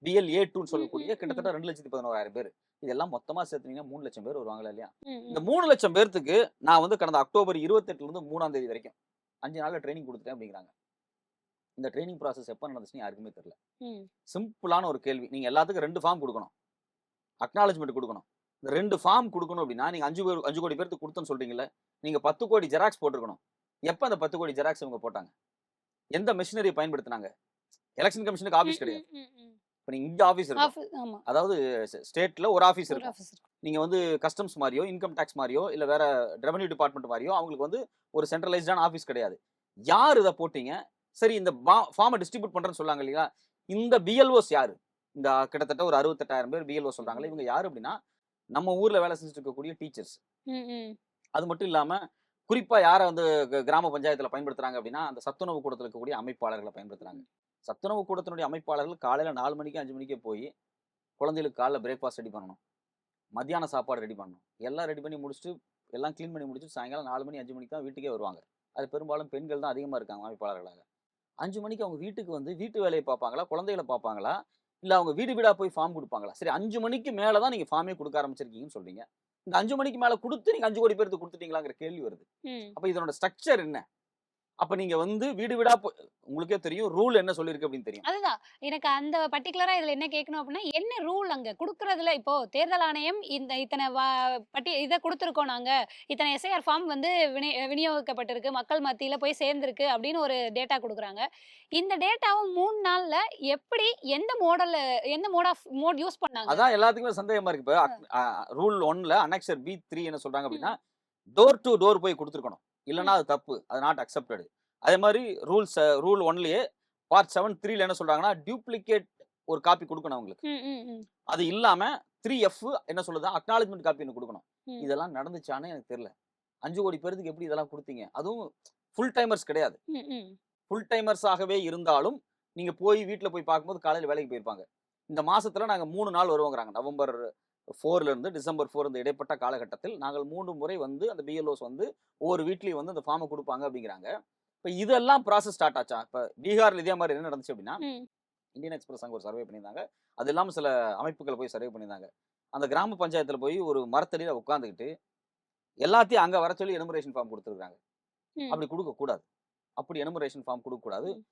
பிஎல்ஏ2ன்னு ம், சொல்லக்கூடிய ம், கிட்டத்தட்ட 2,11,000 பேர். இதெல்லாம் மொத்தமா சேர்த்தீங்கன்னா 3 லட்சம் பேர் வருவாங்களா இல்லையா? ம், இந்த ம், 3 லட்சம் பேர்த்துக்கு நான் வந்து கடந்த அக்டோபர் 28ல இருந்து 3ஆம் தேதி வரைக்கும் 5 நாள்ல ட்ரெய்னிங் குடுத்துட்டேன் அப்படிங்கிறாங்க. இந்த ட்ரெய்னிங் ப்ராசஸ் எப்ப நடந்துச்சுன்னு யாருக்குமே தெரியல. ம். சிம்பிளான ஒரு கேள்வி. நீங்க எல்லாத்துக்கும் 2 ஃபார்ம் குடுக்கணும். அக்னாலஜ்மென்ட் குடுக்கணும். இந்த 2 ஃபார்ம் குடுக்கணும் அப்படின்னா, நீங்க 5 கோடி பேருக்கு குடுத்தேன்னு சொல்றீங்கல்ல. நீங்க 10 கோடி ஜெராக்ஸ் போட்டுருக்கணும். எப்ப அந்த 10 கோடி ஜெராக்ஸ் இவங்க போட்டாங்க? எந்த மெஷினரிய பயன்படுத்துனாங்க? எலக்ஷன் கமிஷனுக்கு ம், ஆபீஸ் ம், கிடையாது. ம், ம். இப்ப நீங்க இங்க ஆபீஸ் இருக்கும். ஆமா. அதாவது ஸ்டேட்ல ஒரு ஆபீஸ் ஒரு இருக்கும். ஆஃபீஸ் இருக்கும். நீங்க வந்து கஸ்டம்ஸ் மாரியோ, இன்கம் டாக்ஸ் மாரியோ, இல்ல வேற ரெவென்யூ டிபார்ட்மென்ட் மாரியோ அவங்களுக்கு வந்து ஒரு சென்ட்ரலைஸ்டான ஆபீஸ் கிடையாது. யார் இத போட்டீங்க? சரி இந்த ஃபார்ம டிஸ்ட்ரிபியூட் பண்றேன்னு சொல்லாங்க இல்லையா? இந்த பிஎல்ஓஸ் யாரு? இந்த கிட்டத்தட்ட ஒரு 68,000 பேர் பிஎல்ஓ சொல்றாங்கல்ல. இவங்க யாரு அப்படின்னா, நம்ம ஊர்ல வேலை செஞ்சுட்டு இருக்கக்கூடிய டீச்சர்ஸ். ம், ம். அது மட்டும் இல்லாம, குறிப்பா யார வந்து கிராம பஞ்சாயத்துல பயன்படுத்துறாங்க அப்படின்னா, அந்த சத்துணவு கூடத்துல இருக்கக்கூடிய அமைப்பாளர்கள பயன்படுத்துறாங்க. சத்துணவு கூடத்தினுடைய அமைப்பாளர்கள் காலையில 4 மணிக்கு, 5 மணிக்கே போயி, குழந்தைகளுக்கு காலைல பிரேக்ஃபாஸ்ட் ரெடி பண்ணணும். மத்தியான சாப்பாடு ரெடி பண்ணணும். எல்லாம் ரெடி பண்ணி முடிச்சுட்டு, எல்லாம் கிளீன் பண்ணி முடிச்சுட்டு, சாயங்காலம் 4 மணி, 5 மணிக்கு தான் வீட்டுக்கே வருவாங்க. அது பெரும்பாலும் பெண்கள் தான் அதிகமா இருக்காங்க அமைப்பாளர்களாக. 5 மணிக்கு அவங்க வீட்டுக்கு வந்து வீட்டு வேலைய பார்ப்பாங்களா? குழந்தைகள பார்ப்பாங்களா? இல்ல அவங்க வீடு வீடா போய் ஃபார்ம் குடுப்பாங்களா? சரி 5 மணிக்கு மேல தான் நீங்க ஃபார்மே குடுக்க ஆரம்பிச்சிருக்கீங்கன்னு சொல்றீங்க. இந்த 5 மணிக்கு மேல குடுத்து நீங்க 5 கோடி பேருக்கு குடுத்துட்டீங்களாங்கிற கேள்வி வருது. ம். அப்ப இதனோட ஸ்ட்ரக்சர் என்ன? அப்ப நீங்க வந்து வீடு வீடா உங்களுக்கே தெரியும் ரூல் என்ன சொல்லிருக்கு அப்படின்னு தெரியும். அதுதான். எனக்கு அந்த பர்ட்டிகுலரா இதுல என்ன கேட்கணும் அப்டின்னா, என்ன ரூல் அங்க குடுக்குறதுல இப்போ தேர்தல் ஆணையம் இந்த இத்தன இத குடுத்துருக்கோம் நாங்க. இத்தன எஸ்ஐஆர் ஃபார்ம் வந்து விநியோகிக்கப்பட்டிருக்கு. மக்கள் மத்தியில போய் சேர்ந்திருக்கு அப்படின்னு ஒரு டேட்டா குடுக்குறாங்க. இந்த டேட்டாவ 3 நாள்ல எப்படி எந்த மோட் யூஸ் பண்ணாங்க? அதான் எல்லாத்துக்குமே சந்தேகமா இருக்கு. இப்ப ரூல் 1ல அனெக்சர் B3 என்ன சொல்றாங்க ம். அப்படின்னா, டோர் டூ டோர் போய் குடுத்துருக்கணும். இல்லன்னா ம். அது தப்பு. அது நாட் அக்செப்டட். அதே மாரி ரூல் 1லயே பார்ட் 7(3)ல என்ன சொல்றாங்கன்னா, டூப்ளிகேட் ஒரு காப்பி குடுக்கணும் அவங்களுக்கு. ம், ம், ம். அது இல்லாம 3F என்ன சொல்லுது? அக்னாலஜ்மென்ட் காப்பி ஒண்ணு குடுக்கணும். ம். இதெல்லாம் நடந்துச்சான்னு எனக்கு தெரியல. 5 கோடி பேருக்கு எப்படி இதெல்லாம் குடுத்தீங்க? அதுவும் ஃபுல் டைமர்ஸ் கிடையாது. ம், ம். ஃபுல் டைமர்ஸாகவே இருந்தாலும், நீங்க போய் வீட்ல போய் பார்க்கும்போது காலையில வேலைக்கு போயிருப்பாங்க. இந்த மாசத்துல நாங்க 3 நாள் வருவோங்கிறாங்க. நவம்பர் 4ல இருந்து டிசம்பர் 4 இந்த இடைப்பட்ட காலகட்டத்தில் நாங்கள் 3 முறை வந்து அந்த பிஎல்ஓஸ் வந்து ஒவ்வொரு வீட்லயும் வந்து அந்த ஃபார்ம குடுப்பாங்க அப்படிங்கிறாங்க. இப்ப இதெல்லாம் ப்ராசஸ் ஸ்டார்ட் ஆச்சா? இப்ப பீகார்ல இதே மாரி என்ன நடந்துச்சு அப்படின்னா, ம். இந்தியன் எக்ஸ்பிரஸ் அங்க ஒரு சர்வே பண்ணியிருந்தாங்க. அது இல்லாம சில அமைப்புகள் போய் சர்வே பண்ணியிருந்தாங்க. அந்த கிராம பஞ்சாயத்துல போய் ஒரு மரத்தடியில உட்கார்ந்துகிட்டு, எல்லாத்தையும் அங்க வர சொல்லி எனுமரேஷன் ஃபார்ம் குடுத்துருக்காங்க. ம். அப்படி குடுக்கக் கூடாது. அப்படி எனுமரேஷன் ஃபார்ம் குடுக்கக்கூடாது. ம்.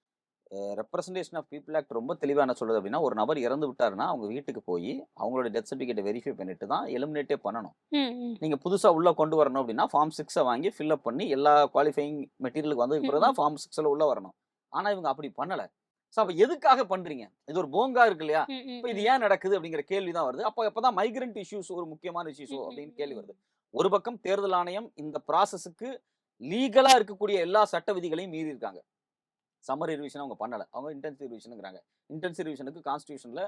ரெப்ரசன்டேஷன் ஆஃப் பீப்பிள் ஆக்ட் ரொம்ப தெளிவா என்ன சொல்லுது அப்படின்னா, ஒரு நபர் இறந்து விட்டாருன்னா, அவங்க வீட்டுக்கு போயி, அவங்களோட டெத் சர்டிஃபிகேட்ட வெரிஃபை பண்ணிட்டு தான் எலிமினேட்டே பண்ணணும். ம், ம். நீங்க புதுசா உள்ள கொண்டு வரணும் அப்படின்னா, ஃபார்ம் 6 வாங்கி ஃபில் அப் பண்ணி எல்லா குவாலிஃபையிங் மெட்டீரியலுக்கு வந்ததுக்கு பிறகு தான் ஃபார்ம் 6ல உள்ள வரணும். ஆனா இவங்க அப்படி பண்ணல. அப்ப எதுக்காக பண்றீங்க? இது ஒரு போங்கா இருக்கு இல்லையா? ம், ம், இப்ப இது ம். ஏன் நடக்குது அப்படிங்கிற கேள்வி தான் வருது. அப்பதான் மைக்ரன்ட் இஷ்யூஸ் ஒரு முக்கியமான இஷ்யூஸோ ம், ம், அப்படின்னு கேள்வி ம். வருது. ஒரு பக்கம் தேர்தல் ஆணையம் இந்த ப்ராசஸ்க்கு லீகலா இருக்கக்கூடிய எல்லா சட்ட விதிகளையும் மீறி இருக்காங்க. சம்மரி ரிவிஷன் அவங்க பண்ணல. அவங்க இன்டென்சிவ் ரிவிஷன்ங்கிறாங்க. இன்டென்சிவ் ரிவிஷனுக்கு கான்ஸ்டிடியூஷன்ல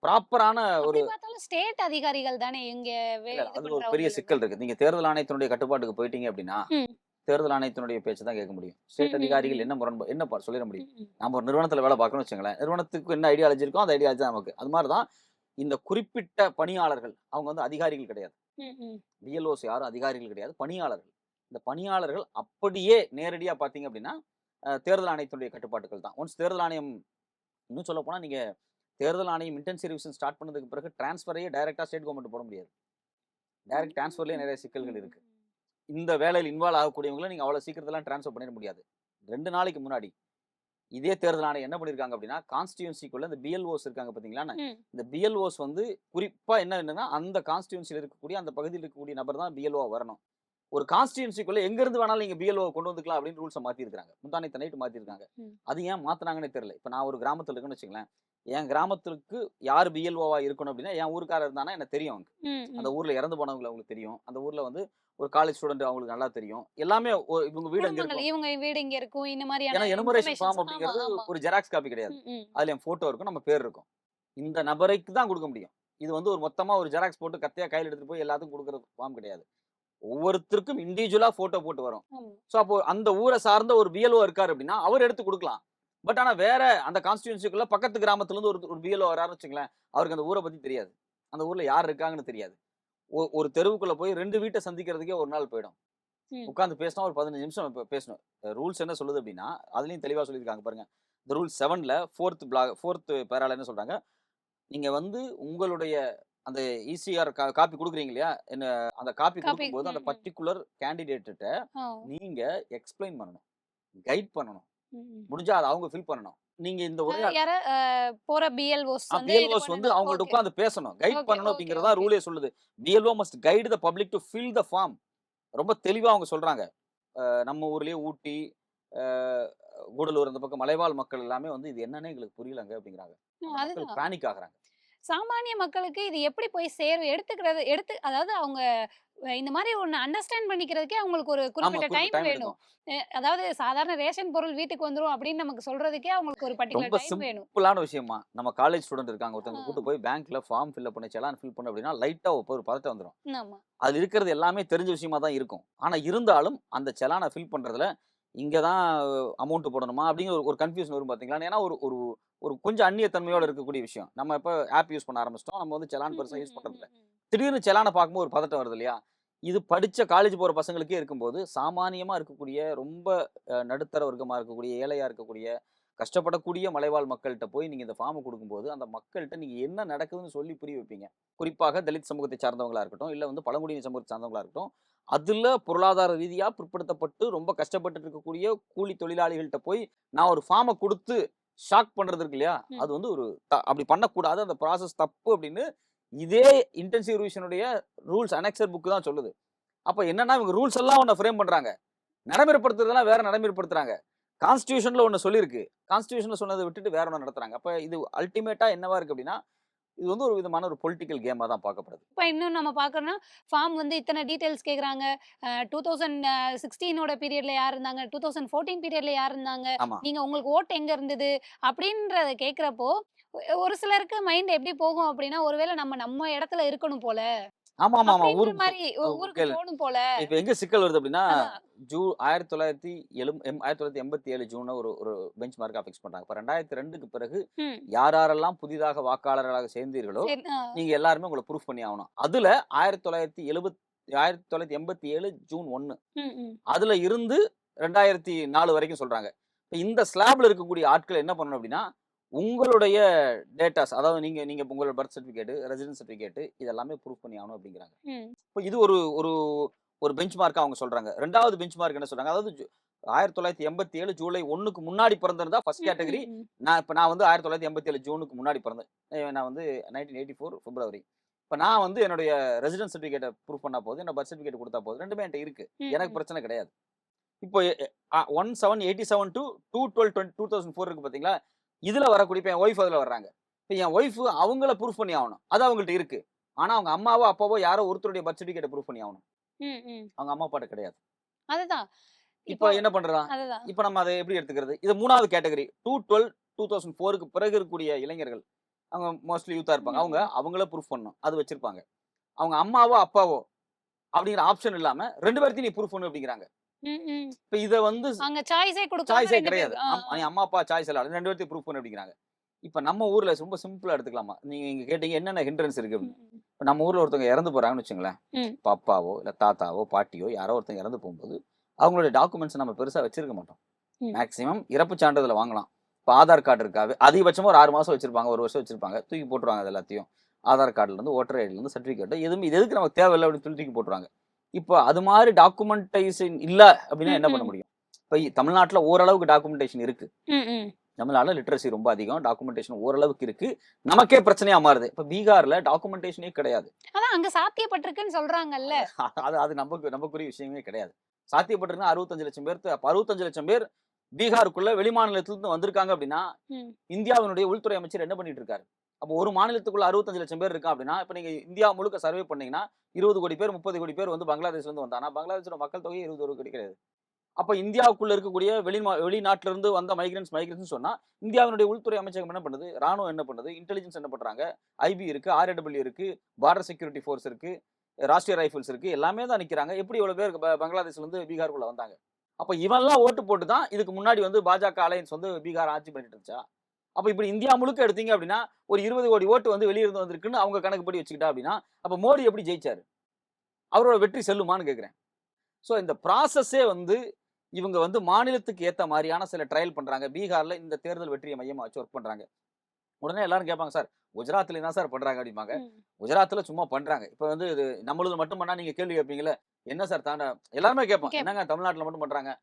ப்ராப்பரான ஒரு அப்படி பார்த்தாலும் ஸ்டேட் அதிகாரிகள் தானே இங்க இல்ல இது அதுல ஒரு பெரிய பண்றவங்க. சிக்கல் இருக்கு. நீங்க தேர்தல் ஆணையத்தினுடைய கட்டுப்பாட்டுக்கு போயிட்டீங்க அப்படின்னா, ம். தேர்தல் ஆணையத்தினுடைய பேச்ச தான் கேட்க முடியும். ம், ஸ்டேட் ம், அதிகாரிகள் ம். என்ன சொல்லிட முடியும். ம், ம். நம்ம ஒரு நிறுவனத்துல வேலை பார்க்கறோம்னு வச்சுக்கங்களேன். நிறுவனத்துக்கு என்ன ஐடியாலஜி இருக்கோ அந்த ஐடியாலஜி தான் நமக்கு. அது மாரி தான் இந்த குறிப்பிட்ட பணியாளர்கள் அவங்க வந்து அதிகாரிகள் கிடையாது. ம், ம். பிஎல்ஓஸ் யாரும் அதிகாரிகள் கிடையாது. பணியாளர்கள். இந்த பணியாளர்கள் அப்படியே நேரடியா பார்த்தீங்க அப்படின்னா, தேர்தல் ஆணையத்தினுடைய கட்டுப்பாட்டுகள் தான். ஒன்ஸ் தேர்தல் ஆணையம் இன்னும் சொல்லப்போனா நீங்க தேர்தல் ஆணையம் இன்டென்சிவ் ரிவிஷன் ஸ்டார்ட் பண்ணதுக்கு பிறகு டிரான்ஸ்ஃபரையே டைரக்ட்டா ஸ்டேட் கவர்ன்மெண்ட் போட முடியாது. டைரக்ட் டிரான்ஸ்ஃபர்லயே நிறைய சிக்கல்கள் இருக்கு. இந்த வேலையில இன்வால்வ் ஆகக்கூடியவங்கள நீங்க அவ்வளவு சீக்கிரத்திலாம் டிரான்ஸ்ஃபர் பண்ணிட முடியாது. 2 நாளைக்கு முன்னாடி இதே தேர்தல் ஆணையம் என்ன பண்ணிருக்காங்க அப்படின்னா, கான்ஸ்டிட்யூன்சிக்குள்ள இந்த பிஎல்ஓஸ் இருக்காங்க பாத்தீங்களா? ம். இந்த பிஎல்ஓஸ் வந்து குறிப்பா என்னன்னா, அந்த கான்ஸ்டிட்யூன்சில இருக்கக்கூடிய அந்த பகுதியில் இருக்கக்கூடிய நபர் தான் பிஎல்ஓவா வரணும். ஒரு கான்ஸ்டிட்யூன்சிக்குள்ள எங்க இருந்து வேணாலும் நீங்க பிஎல்ஓ கொண்டு வந்துக்கலாம் அப்படின்னு ரூல்ஸ மாத்திருக்காங்க. முந்தானேத்து நைட் மாத்திருக்காங்க. ம். அது ஏன் மாத்துனாங்கன்னே தெரியல. இப்ப நான் ஒரு கிராமத்துல இருக்கேன்னு வச்சுக்கங்களேன். என் கிராமத்துக்கு யார் பிஎல்ஓவா இருக்கணும் அப்படின்னா, என் ஊர்க்காரர் இருந்தானா எனக்கு தெரியும் அவனுக்கு. ம், அந்த ம். ஊர்ல இறந்து போனவங்கள அவங்களுக்கு தெரியும். அந்த ஊர்ல வந்து ஒரு காலேஜ் ஸ்டூடெண்ட் அவங்களுக்கு நல்லா தெரியும். எல்லாமே இவங்க வீடு அங்க குடும்பங்கள் இருக்கும். இவங்க வீடு இங்க இருக்கும். இந்த ஏன்னா மாதிரியான எனுமரேஷன் ஃபார்ம் இன்ஃபர்மேஷன்ஸ். ஆமா, அப்படிங்கிறது ஆமா. ஒரு ஜெராக்ஸ் காப்பி கிடையாது. ம். அதுல என் போட்டோ இருக்கும், நம்ம பேர் இருக்கும். இந்த நபருக்கு தான் கொடுக்க முடியும். இது வந்து ஒரு மொத்தமா ஒரு ஜெராக்ஸ் போட்டு கத்தையா கையில எடுத்துட்டு போய் எல்லாத்துக்கும் கொடுக்குற ஃபார்ம் கிடையாது. ஒவ்வொருத்தருக்கும் இண்டிவிஜுவலா போட்டோ போட்டு வரும். ஆமா. சோ அப்போ அந்த ஊரை சார்ந்த ஒரு பிஎல்ஓ இருக்காரு அப்படின்னா அவர் எடுத்து கொடுக்கலாம். பட் ஆனா வேற அந்த கான்ஸ்டிடியூன்சிக்குள்ள பக்கத்து கிராமத்துல இருந்து ஒரு பிஎல்ஓ வராருன்னு வச்சுங்களேன், அவருக்கு அந்த ஊரை பத்தி தெரியாது. அந்த ஊர்ல யார் இருக்காங்கன்னு தெரியாது. ஒரு தெருவுக்குள்ள போய் 2 வீட்டை சந்திக்கிறதுக்கே ஒரு நாள் போயிடும். ம். உட்கார்ந்து பேசினா ஒரு 15 நிமிஷம் பேசணும். ரூல்ஸ் என்ன சொல்லுது அப்படின்னா, அதுலயும் தெளிவா சொல்லியிருக்காங்க பாருங்க. இந்த ரூல் 7ல 4th பேரால என்ன சொல்றாங்க, நீங்க வந்து உங்களுடைய அந்த இசிஆர் காப்பி குடுக்குறீங்க இல்லையா? அந்த காப்பி காப்பி. குடுக்கும்போது அந்த ம். பர்ட்டிகுலர் கேண்டிடேட்ட ஆ. நீங்க எக்ஸ்பிளைன் பண்ணணும். கைட் பண்ணணும். ம். முடிஞ்சா அத அவங்க ஃபில் பண்ணணும். நீங்க இந்த உரையாடல் யார போற பிஎல்ஓஸ் வந்து இது பிஎல்ஓஸ் வந்து பண்ணணும். அவங்கள்ட்ட ஓகே. உட்கார்ந்து பேசணும். கைட் ஓகே, பண்ணணும் ஓகே, அப்படிங்கிறது தான் ஓகே. ரூலே சொல்லுது. BLO must guide the public to fill the form. ரொம்ப தெளிவா அவங்க சொல்றாங்க. நம்ம ஊர்லயே ஊட்டி, அ கூடலூர் அந்த பக்கம் மலைவாழ் மக்கள் எல்லாமே வந்து இது என்னன்னே எங்களுக்கு புரியலங்க அப்படிங்கிறாங்க. அந்த மக்கள் அதுதான். பேனிக் ஆகுறாங்க. சாமானிய மக்களுக்கு இது எப்படி போய் சேரும்? அதாவது அவங்க இந்த மாரி ஒண்ணு அண்டர்ஸ்டாண்ட் பண்ணிக்கிறதுக்கே அவங்களுக்கு ஒரு ஆமா, குறிப்பிட்ட குறிப்பிட்ட டைம் டைம் வேணும். எடுக்கும். அதாவது சாதாரண ரேஷன் பொருள் வீட்டுக்கு வந்துரும் அப்படின்னு நமக்கு சொல்றதுக்கே அவங்களுக்கு ஒரு பர்ட்டிகுலர் ரொம்ப டைம் வேணும். சிம்பிளான விஷயமா. நம்ம காலேஜ் ஸ்டூடண்ட் இருக்காங்க. ஆ. ஒருத்தங்க கூட்டு போய் பேங்க்ல ஃபார்ம் ஃபில் பண்ணி செலான் ஃபில் பண்ணு அப்படின்னா, லைட்டா ஒரு பதட்டம் வந்துரும். ஆமா. அதுல இருக்கிறது எல்லாமே தெரிஞ்ச விஷயமா தான் இருக்கும். ஆனா இருந்தாலும் அந்த செலான ஃபில் பண்றதுல இங்க தான் அமௌண்ட் போடணுமா அப்படிங்கிற ஒரு கன்ஃப்யூஷன் வரும் பாத்தீங்களா? ஏன்னா ஒரு ஒரு ஒரு கொஞ்சம் அந்நிய தன்மையோட இருக்கக்கூடிய விஷயம். நம்ம இப்ப ஆப் யூஸ் பண்ண ஆரம்பிச்சிட்டோம். நம்ம வந்து செலான் ம், பெருசா ம், யூஸ் ம், பண்றது இல்ல. ம், ம். திடீர்னு செலான பார்க்கும்போது ஒரு பதட்டம் வருது இல்லையா? இது படிச்ச காலேஜ் போற பசங்களுக்கே இருக்கும்போது, சாமானியமா இருக்கக்கூடிய ரொம்ப நடுத்தர வர்க்கமா இருக்கக்கூடிய, ஏழையா இருக்கக்கூடிய, கஷ்டப்படக்கூடிய மலைவாழ் மக்கள்ட்ட போய் நீங்க இந்த ஃபார்ம் குடுக்கும்போது, அந்த மக்கள்ட்ட நீங்க என்ன நடக்குதுன்னு சொல்லி புரிய வைப்பீங்க. குறிப்பாக தலித் சமூகத்தை சார்ந்தவங்களா இருக்கட்டும், இல்ல வந்து பழங்குடியின சமூகத்தை சார்ந்தவங்களா இருக்கட்டும். அதுல பொருளாதார ரீதியா பிற்படுத்தப்பட்டு ரொம்ப கஷ்டப்பட்டுட்டு இருக்கக்கூடிய கூலி தொழிலாளிகள்ட்ட போய் நான் ஒரு ஃபார்ம குடுத்து ஷாக் பண்றது இருக்கு இல்லையா? அது ம். வந்து ஒரு அப்படி பண்ணக்கூடாது. அந்த ப்ராசஸ் தப்பு அப்படின்னு இதே இன்டென்சிவ் ரிவிஷனுடைய ரூல்ஸ் அனெக்ஸர் புக் தான் சொல்லுது. அப்ப என்னன்னா இவங்க ரூல்ஸ் எல்லாம் ஒண்ண ஃப்ரேம் பண்றாங்க. நடைமுறைப்படுத்துறதெல்லாம் வேற நடைமுறைப்படுத்துறாங்க. கான்ஸ்டிடியூஷன்ல ஒண்ணு சொல்லியிருக்கு. கான்ஸ்டிடியூஷன்ல சொன்னத விட்டுட்டு வேற ஒண்ணு நடத்துறாங்க. அப்ப இது அல்டிமேட்டா என்னவா இருக்கு அப்படின்னா, இது வந்து ஒரு விதமான ஒரு பொலிட்டிக்கல் கேமா தான் பார்க்கப்படுது. இப்ப இன்னும் நம்ம பார்க்கறோம்னா, ஃபார்ம் வந்து இத்தன டீட்டெயில்ஸ் கேட்குறாங்க. 2016ஓட பீரியட்ல யார் இருந்தாங்க? 2014 பீரியட்ல யார் இருந்தாங்க? ஆமா. நீங்க உங்களுக்கு ஓட் எங்க இருந்தது? அப்படின்றத கேட்கிறப்போ, ஒரு சிலருக்கு மைண்ட் எப்படி போகும் அப்படின்னா, ஒருவேளை நம்ம நம்ம இடத்துல இருக்கணும் போல. ஆமா. அப்படின்ற ஊருக்கு மாரி ஊருக்கு கேளு. போணும் போல. இப்ப எங்க சிக்கல் வருது அப்படின்னா, அதான். 1987 ஜூன்ல ஒரு ஒரு பெஞ்ச் மார்க்கா ஃபிக்ஸ் பண்றாங்க. இப்ப 2002க்கு பிறகு ம். யாரெல்லாம் புதிதாக வாக்காளர்களாக சேர்ந்தீர்களோ, சரி. நீங்க எல்லாருமே உங்கள ப்ரூஃப் பண்ணி ஆகணும். அதுல 1987 ஜூன் 1 ம், ம். அதுல இருந்து 2004 வரைக்கும் சொல்றாங்க. இப்ப இந்த ஸ்லாப்ல இருக்கக்கூடிய ஆட்கள் என்ன பண்ணணும் அப்படின்னா, உங்களுடைய டேட்டாஸ் அதாவது நீங்க நீங்க உங்களோட பர்த் சர்டிபிகேட், ரெசிடென்ஸ் சர்டிபிகேட் இது எல்லாமே ப்ரூஃப் பண்ணி ஆகணும் அப்படிங்கிறாங்க. ம். இப்ப இது ஒரு ஒரு ஒரு பெஞ்ச் மார்க்கா அவங்க சொல்றாங்க. 2வது பெஞ்ச் மார்க் என்ன சொல்றாங்க? அதாவது 1987 ஜூலை 1க்கு முன்னாடி பிறந்திருந்தா ஃபர்ஸ்ட் ம், கேட்டகரி. ம், ம். நான் வந்து 1987 ஜூனுக்கு முன்னாடி பிறந்தேன். நான் வந்து 1984 பிப்ரவரி. இப்ப நான் வந்து என்னுடைய ரெசிடென்ஸ் சர்டிபிகேட்ட ப்ரூஃப் பண்ணா போதும். என்னோட பர்த் சர்டிபிகேட் குடுத்தா போதும். 2மே என்ட்ட இருக்கு. ம், எனக்கு ம். பிரச்சனை கிடையாது. இப்போ 1787 டு 2/12/2004 இருக்கு பாத்தீங்களா? இதுல வரக்கூடிய இப்ப என் ஒய்ஃப் அதுல வர்றாங்க. இப்ப என் ஒய்ஃப் அவங்கள ப்ரூஃப் பண்ணி ஆகணும். அது அவங்கள்ட்ட இருக்கு. ஆனா அவங்க அம்மாவோ, அப்பாவோ யாரோ ஒருத்தருடைய பர்த் சர்டிபிகேட்ட ப்ரூஃப் பண்ணி ஆகணும். ம், ம். அவங்க அம்மா அப்பாட்ட கிடையாது. அதுதான். இப்ப இப்போ என்ன பண்றதா? அதுதான். இப்ப நம்ம அத எப்படி எடுத்துக்கிறது? இது 3வது கேட்டகரி. 2/12/2004க்கு பிறகு இருக்கக்கூடிய இளைஞர்கள். அவங்க மோஸ்ட்லி யூத்தா இருப்பாங்க. ம், அவங்க ம். அவங்கள ப்ரூஃப் பண்ணணும். அது வச்சிருப்பாங்க. அவங்க அம்மாவோ, அப்பாவோ அப்படிங்கிற ஆப்ஷன் இல்லாம 2 பேர்த்தையும் நீ ப்ரூஃப் பண்ணு அப்படிங்கிறாங்க. ம், ம். இப்ப இத வந்து அங்க சாய்ஸே குடுக்காம சாய்ஸே 2 கிடையாது. பேருக்கு. ஆ, ஆ. நீ அம்மா, அப்பா சாய்ஸ் இல்ல. 2 பேர்த்தையும் ப்ரூஃப் பண்ணு அப்படிங்கிறாங்க. இப்ப நம்ம ஊர்ல ரொம்ப சிம்பிளா எடுத்துக்கலாமா? நீங்க இங்க கேட்டீங்க என்னென்ன ஹிண்ட்ரன்ஸ் இருக்கு ம், அப்படின்னு. ம். இப்ப நம்ம ஊர்ல ஒருத்தவங்க இறந்து போறாங்கன்னு வச்சுங்களேன். ம். இப்ப அப்பாவோ, இல்ல தாத்தாவோ, பாட்டியோ யாரோ ஒருத்தங்க இறந்து போகும்போது, அவங்களுடைய டாக்குமெண்ட்ஸ் நம்ம பெருசா வச்சிருக்க மாட்டோம். ம். மேக்ஸிமம் இறப்பு சான்றிதழ வாங்கலாம். இப்ப ஆதார் கார்டு இருக்கா? அதிகபட்சமா ஒரு 6 மாசம் வச்சிருப்பாங்க. 1 வருஷம் வச்சிருப்பாங்க. தூக்கி போட்டுருவாங்க அது எல்லாத்தையும். ஆதார் கார்டுல இருந்து, ஓட்டர் ஐடில இருந்து, சர்டிபிகேட் எதுவுமே இது எதுக்கு நமக்கு தேவையில்ல அப்படின்னு சொல்லி தூக்கி போட்டுருவாங்க. இப்ப அது மாரி டாக்குமெண்டைசேஷன் இல்ல அப்படின்னா ம், என்ன பண்ண ம். முடியும்? இப்ப தமிழ்நாட்டுல ஓரளவுக்கு டாக்குமெண்டேஷன் இருக்கு. ம், ம். தமிழ்நாடுல லிட்ரசி ரொம்ப அதிகம். டாக்குமெண்டேஷன் ஓரளவுக்கு இருக்கு. நமக்கே பிரச்சனையா மாறுது. இப்ப பீகார்ல டாக்குமெண்டேஷனே கிடையாது. அதான் அங்க சாத்தியப்பட்டிருக்குன்னு சொல்றாங்கல்ல. அது அது நமக்குரிய விஷயமே கிடையாது. சாத்தியப்பட்டிருக்குன்னா 65 லட்சம் பேர். அப்ப 65 லட்சம் பேர் பீகாருக்குள்ள வெளிமாநிலத்திலிருந்து வந்திருக்காங்க அப்படின்னா, ம். இந்தியாவினுடைய உள்துறை அமைச்சர் என்ன பண்ணிட்டு இருக்காரு? அப்போ ஒரு மாநிலத்துக்குள்ள 65 லட்சம் பேர் இருக்கா அப்படின்னா, இப்ப நீங்க இந்தியா முழுக்க சர்வே பண்ணீங்கன்னா 20 கோடி பேர் 30 கோடி பேர் வந்து பங்களாதேஷ்ல இருந்து வந்தானா, பங்களாதேஷோட மக்கள் தொகை 20 கோடி கிடையாது. அப்ப இந்தியாவுக்குள்ள இருக்கக்கூடிய வெளிநாட்டுல இருந்து வந்த மைக்ரன்ஸ் சொன்னா, இந்தியாவினுடைய உள்துறை அமைச்சகம் என்ன பண்ணுது? ராணுவம் என்ன பண்ணுது? இன்டெலிஜென்ஸ் என்ன பண்றாங்க? ஐபி இருக்கு, RAW இருக்கு, பார்டர் செக்யூரிட்டி ஃபோர்ஸ் இருக்கு, ராஷ்டிரிய ரைஃபிள்ஸ் இருக்கு. எல்லாமே தான் நிக்கிறாங்க. எப்படி இவ்வளவு பேர் பங்களாதேஷ்ல இருந்து பீகாருக்குள்ள வந்தாங்க? அப்ப இவன்லாம் ஓட்டு போட்டு தான் இதுக்கு முன்னாடி வந்து பாஜக அலையன்ஸ் வந்து பீகார் ஆட்சி பண்ணிட்டு இருந்துச்சா? அப்ப இப்படி இந்தியா முழுக்க எடுத்தீங்க அப்படின்னா, ஒரு 20 கோடி ஓட்டு வந்து வெளிய இருந்து வந்திருக்குன்னு அவங்க கணக்குப்படி வச்சுக்கிட்டா அப்படின்னா, அப்ப மோடி எப்படி ஜெயிச்சாரு? அவரோட வெற்றி செல்லுமான்னு கேட்கிறேன். சோ இந்த ப்ராசஸே வந்து இவங்க வந்து மாநிலத்துக்கு ஏத்த மாரியான சில ட்ரையல் பண்றாங்க. பீகார்ல இந்த தேர்தல் வெற்றியை மையமா வச்சு ஒர்க் பண்றாங்க. உடனே எல்லாரும் கேட்பாங்க, சார் குஜராத்ல தான் சார் பண்றாங்க அப்படிம்பாங்க. குஜராத்ல சும்மா பண்றாங்க. இப்ப வந்து இது நம்மளுது மட்டும் பண்ணா நீங்க கேள்வி கேட்பீங்கல்ல, என்ன சார் தாண்ட எல்லாருமே கேட்போம். என்னங்க தமிழ்நாட்டுல மட்டும் பண்றாங்க,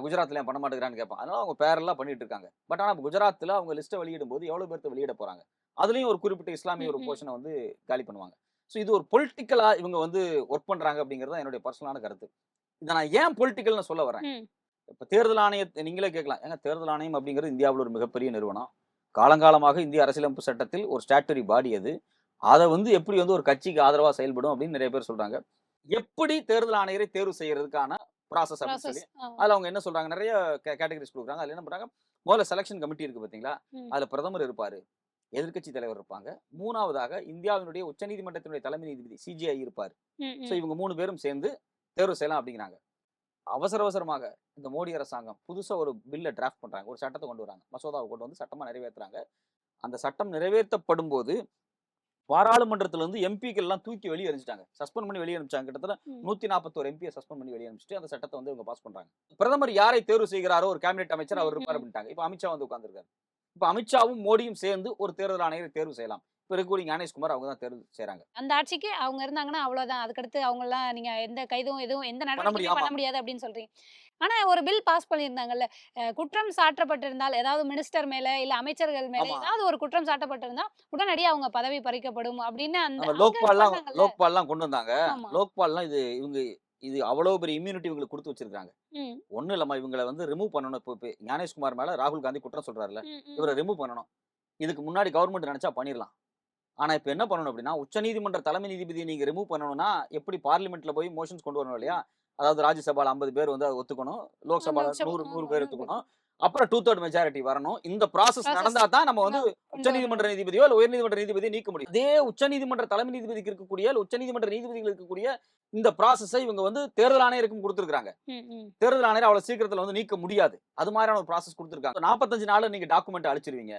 குஜராத்ல ஏன் பண்ண மாட்டேங்கிறான்னு கேட்பான். அதனால அவங்க பேரலா பண்ணிட்டு இருக்காங்க. பட் ஆனா குஜராத்ல அவங்க லிஸ்ட்டை வெளியிடும் போது எவ்வளவு பேர்த்த வெளியிட போறாங்க? அதுலயும் ஒரு குறிப்பிட்ட இஸ்லாமிய ஒரு போர்ஷனை வந்து காலி பண்ணுவாங்க. சோ இது ஒரு பொலிட்டிக்கலா இவங்க வந்து ஒர்க் பண்றாங்க அப்படிங்கிறது தான் என்னுடைய பர்சனலான கருத்து. இதை நான் ஏன் பொலிட்டிக்கல்னு சொல்ல வரேன்? இப்ப தேர்தல் ஆணையத்தை நீங்களே கேட்கலாம், ஏங்க தேர்தல் ஆணையம் அப்படிங்கிறது இந்தியாவில் ஒரு மிகப்பெரிய நிறுவனம். காலங்காலமாக இந்திய அரசியலமைப்பு சட்டத்தில் ஒரு ஸ்டாட்டுரி பாடி அது. அதை வந்து எப்படி வந்து ஒரு கட்சிக்கு ஆதரவா செயல்படும் அப்படின்னு நிறைய பேர் சொல்றாங்க. எப்படி தேர்தல் ஆணையரை தேர்வு செய்யறதுக்கான ப்ராசஸ் அப்படின்னு சொல்லி அதுல அவங்க என்ன சொல்றாங்க, நிறைய கேட்டகரிஸ் கொடுக்குறாங்க. அதுல என்ன பண்றாங்க, முதல்ல செலக்ஷன் கமிட்டி இருக்கு பாத்தீங்களா, அதுல பிரதமர் இருப்பாரு, எதிர்க்கட்சி தலைவர் இருப்பாங்க, மூணாவதாக இந்தியாவினுடைய உச்சநீதிமன்றத்தினுடைய தலைமை நீதிபதி CJI இருப்பாரு. சோ இவங்க 3 பேரும் சேர்ந்து தேர்வு செய்யலாம் அப்படிங்கிறாங்க. அவசரமாக இந்த மோடி அரசாங்கம் புதுசா ஒரு பில்ல டிராஃப்ட் பண்றாங்க, ஒரு சட்டத்தை கொண்டு வராங்க, மசோதாவை கொண்டு வந்து சட்டமா நிறைவேற்றுறாங்க. அந்த சட்டம் நிறைவேற்றப்படும் போது பாராளுமன்றத்துல இருந்து எம்பிக்கள் எல்லாம் தூக்கி வெளியே அனுப்பிச்சிட்டாங்க, சஸ்பெண்ட் பண்ணி வெளியே அனுப்பிச்சாங்க. கிட்டத்தட்ட 141 எம்பியை சஸ்பெண்ட் பண்ணி வெளியே அனுப்பிச்சிட்டு அந்த சட்டத்தை வந்து இவங்க பாஸ் பண்றாங்க. பிரதமர் யாரை தேர்வு செய்கிறாரோ ஒரு கேபினெட் அமைச்சர் அவர் இருப்பார் அப்படின்ட்டாங்க. இப்ப அமித்ஷா வந்து உட்கார்ந்துருக்காரு. இப்ப அமித்ஷாவும் மோடியும் சேர்ந்து ஒரு தேர்தல் ஆணையரை தேர்வு செய்யலாம். இப்ப இருக்கக்கூடிய ஞானேஷ்குமார் அவங்க தான் தேர்வு செய்றாங்க. அந்த ஆட்சிக்கு அவங்க இருந்தாங்கன்னா அவ்வளவுதான். அதுக்கடுத்து அவங்கலாம் நீங்க எந்த கைதும் எதுவும் எந்த நடவடிக்கையும் பண்ண முடியாது அப்படின்னு சொல்றீங்க. ஆனா ஒரு பில் பாஸ் பண்ணியிருந்தாங்கல்ல. குற்றம் சாட்டப்பட்டிருந்தால் ஏதாவது மினிஸ்டர் மேல இல்ல அமைச்சர்கள் மேல ஏதாவது ஒரு குற்றம் சாட்டப்பட்டிருந்தா உடனடியா அவங்க பதவி பறிக்கப்படும் அப்படின்னு அந்த லோக்பால்லாம் கொண்டு வந்தாங்க. லோக்பால்லாம் இது அவ்வளவு பெரிய இம்யூனிட்டி இவங்களுக்கு கொடுத்து வச்சிருக்காங்க. ஒண்ணும் இல்லம்மா, இவங்களை வந்து ரிமூவ் பண்ணணும். இப்போ ஞானேஷ்குமார் மேல ராகுல் காந்தி குற்றம் சொல்றாருல்ல, இவரை ரிமூவ் பண்ணணும். இதுக்கு முன்னாடி கவர்மெண்ட் நினைச்சா பண்ணிடலாம். ஆனா இப்ப என்ன பண்ணணும் அப்படின்னா, உச்சநீதிமன்ற தலைமை நீதிபதியை நீங்க ரிமூவ் பண்ணணும்னா எப்படி பார்லிமெண்ட்ல போய் மோஷன்ஸ் கொண்டு வரணும் இல்லையா? அதாவது ராஜ்யசபால 50 பேர் வந்து ஒத்துக்கணும், லோக்சபால 100 பேர் ஒத்துக்கணும், அப்புறம் 2/3 மெஜாரிட்டி வரணும். இந்த ப்ராசஸ் நடந்தா தான் நம்ம வந்து உச்சநீதிமன்ற நீதிபதியோ இல்ல உயர்நீதிமன்ற நீதிபதியை நீக்க முடியும். அதே உச்சநீதிமன்ற தலைமை நீதிபதிக்கு இருக்கக்கூடிய உச்சநீதிமன்ற நீதிபதிகள் இருக்கக்கூடிய இந்த ப்ராசஸை இவங்க வந்து தேர்தல் ஆணையருக்கும் கொடுத்திருக்காங்க. தேர்தல் ஆணையர் அவ்வளவு சீக்கிரத்துல வந்து நீக்க முடியாது. அது மாதிரியான ஒரு ப்ராசஸ் கொடுத்திருக்காங்க. 45 நாள்ல நீங்க டாக்குமெண்ட் அழிச்சிருவீங்க.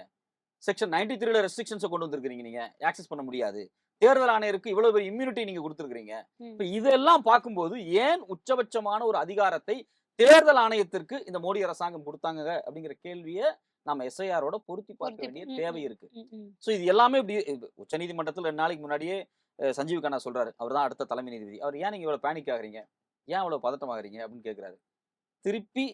செக்ஷன் 93ல ரெஸ்ட்ரிக்ஷன்ஸ் கொண்டு வந்திருக்கீங்க, நீங்க ஆக்சஸ் பண்ண முடியாது. தேர்தல் ஆணையருக்கு இவ்வளவு பெரிய இம்யூனிட்டி நீங்க கொடுத்திருக்கீங்க. இப்ப இதெல்லாம் பார்க்கும்போது ஏன் உச்சபட்சமான ஒரு அதிகாரத்தை தேர்தல் ஆணையத்திற்கு இந்த மோடி அரசாங்கம் கொடுத்தாங்க அப்படிங்கிற கேள்வியை நம்ம SIR-ஓட பொருத்தி பார்க்க வேண்டிய தேவை இருக்கு. சோ இது எல்லாமே இப்படி உச்சநீதிமன்றத்தில் 2 நாளைக்கு முன்னாடியே சஞ்சீவ் கண்ணா சொல்றாரு, அவர் தான் அடுத்த தலைமை நீதிபதி. அவர் ஏன் நீங்க இவ்வளவு பேனிக் ஆகுறீங்க, ஏன் இவ்வளவு பதட்டமாகறீங்க அப்படின்னு கேட்கிறாரு. திருப்பி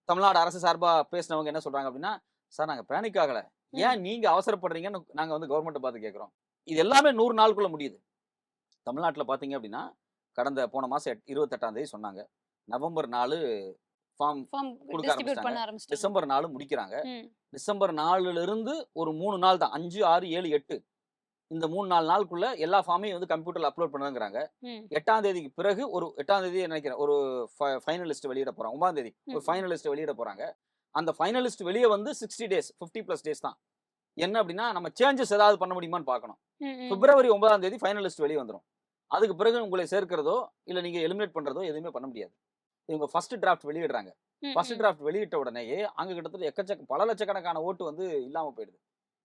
தமிழ்நாடு அரசு சார்பா பேசினவங்க என்ன சொல்றாங்க அப்படின்னா, சார் நாங்க பேனிக் ஆகல, ஏன் நீங்க அவசரப்படுறீங்கன்னு நாங்க வந்து கவர்மெண்ட் பார்த்து கேட்கிறோம். இது எல்லாமே 100 நாளுக்குள்ள முடியுது. தமிழ்நாட்டுல பாத்தீங்க அப்படின்னா கடந்த போன மாசம் 28ஆம் தேதி சொன்னாங்க, நவம்பர் 4 ஃபார்ம் கொடுக்க ஆரம்பிச்சாங்க, டிசம்பர் 4 முடிக்கிறாங்க. டிசம்பர் 4ல இருந்து ஒரு 3 நாள் தான், 5, 6, 7, 8 இந்த 3-4 நாளுக்குள்ள எல்லா ஃபார்மையும் வந்து கம்ப்யூட்டர்ல அப்லோட் பண்ணுங்கிறாங்க. 8ஆம் தேதிக்கு பிறகு ஒரு 8ஆம் தேதி நினைக்கிறேன் ஒரு ஃபைனல் லிஸ்ட் வெளியிட போறாங்க. 9ஆம் தேதி ஒரு ஃபைனல் லிஸ்ட் வெளியிட போறாங்க. அந்த ஃபைனலிஸ்ட் வெளியே வந்து 60 டேஸ் 50+ டேஸ் தான். என்ன அப்படின்னா நம்ம சேஞ்சஸ் ஏதாவது பண்ண முடியுமான்னு பார்க்கணும். பிப்ரவரி 9ஆம் தேதி ஃபைனலிஸ்ட் வெளியே வந்துடும். அதுக்கு பிறகு உங்களை சேர்க்கிறதோ இல்ல நீங்க எலிமினேட் பண்றதோ எதுவுமே பண்ண முடியாது. இவங்க ஃபர்ஸ்ட் டிராஃப்ட் வெளியிடுறாங்க. ஃபர்ஸ்ட் டிராஃப்ட் வெளியிட்ட உடனேயே அங்க கிட்டத்தட்ட பல லட்சக்கணக்கான ஓட்டு வந்து இல்லாம போயிடுது.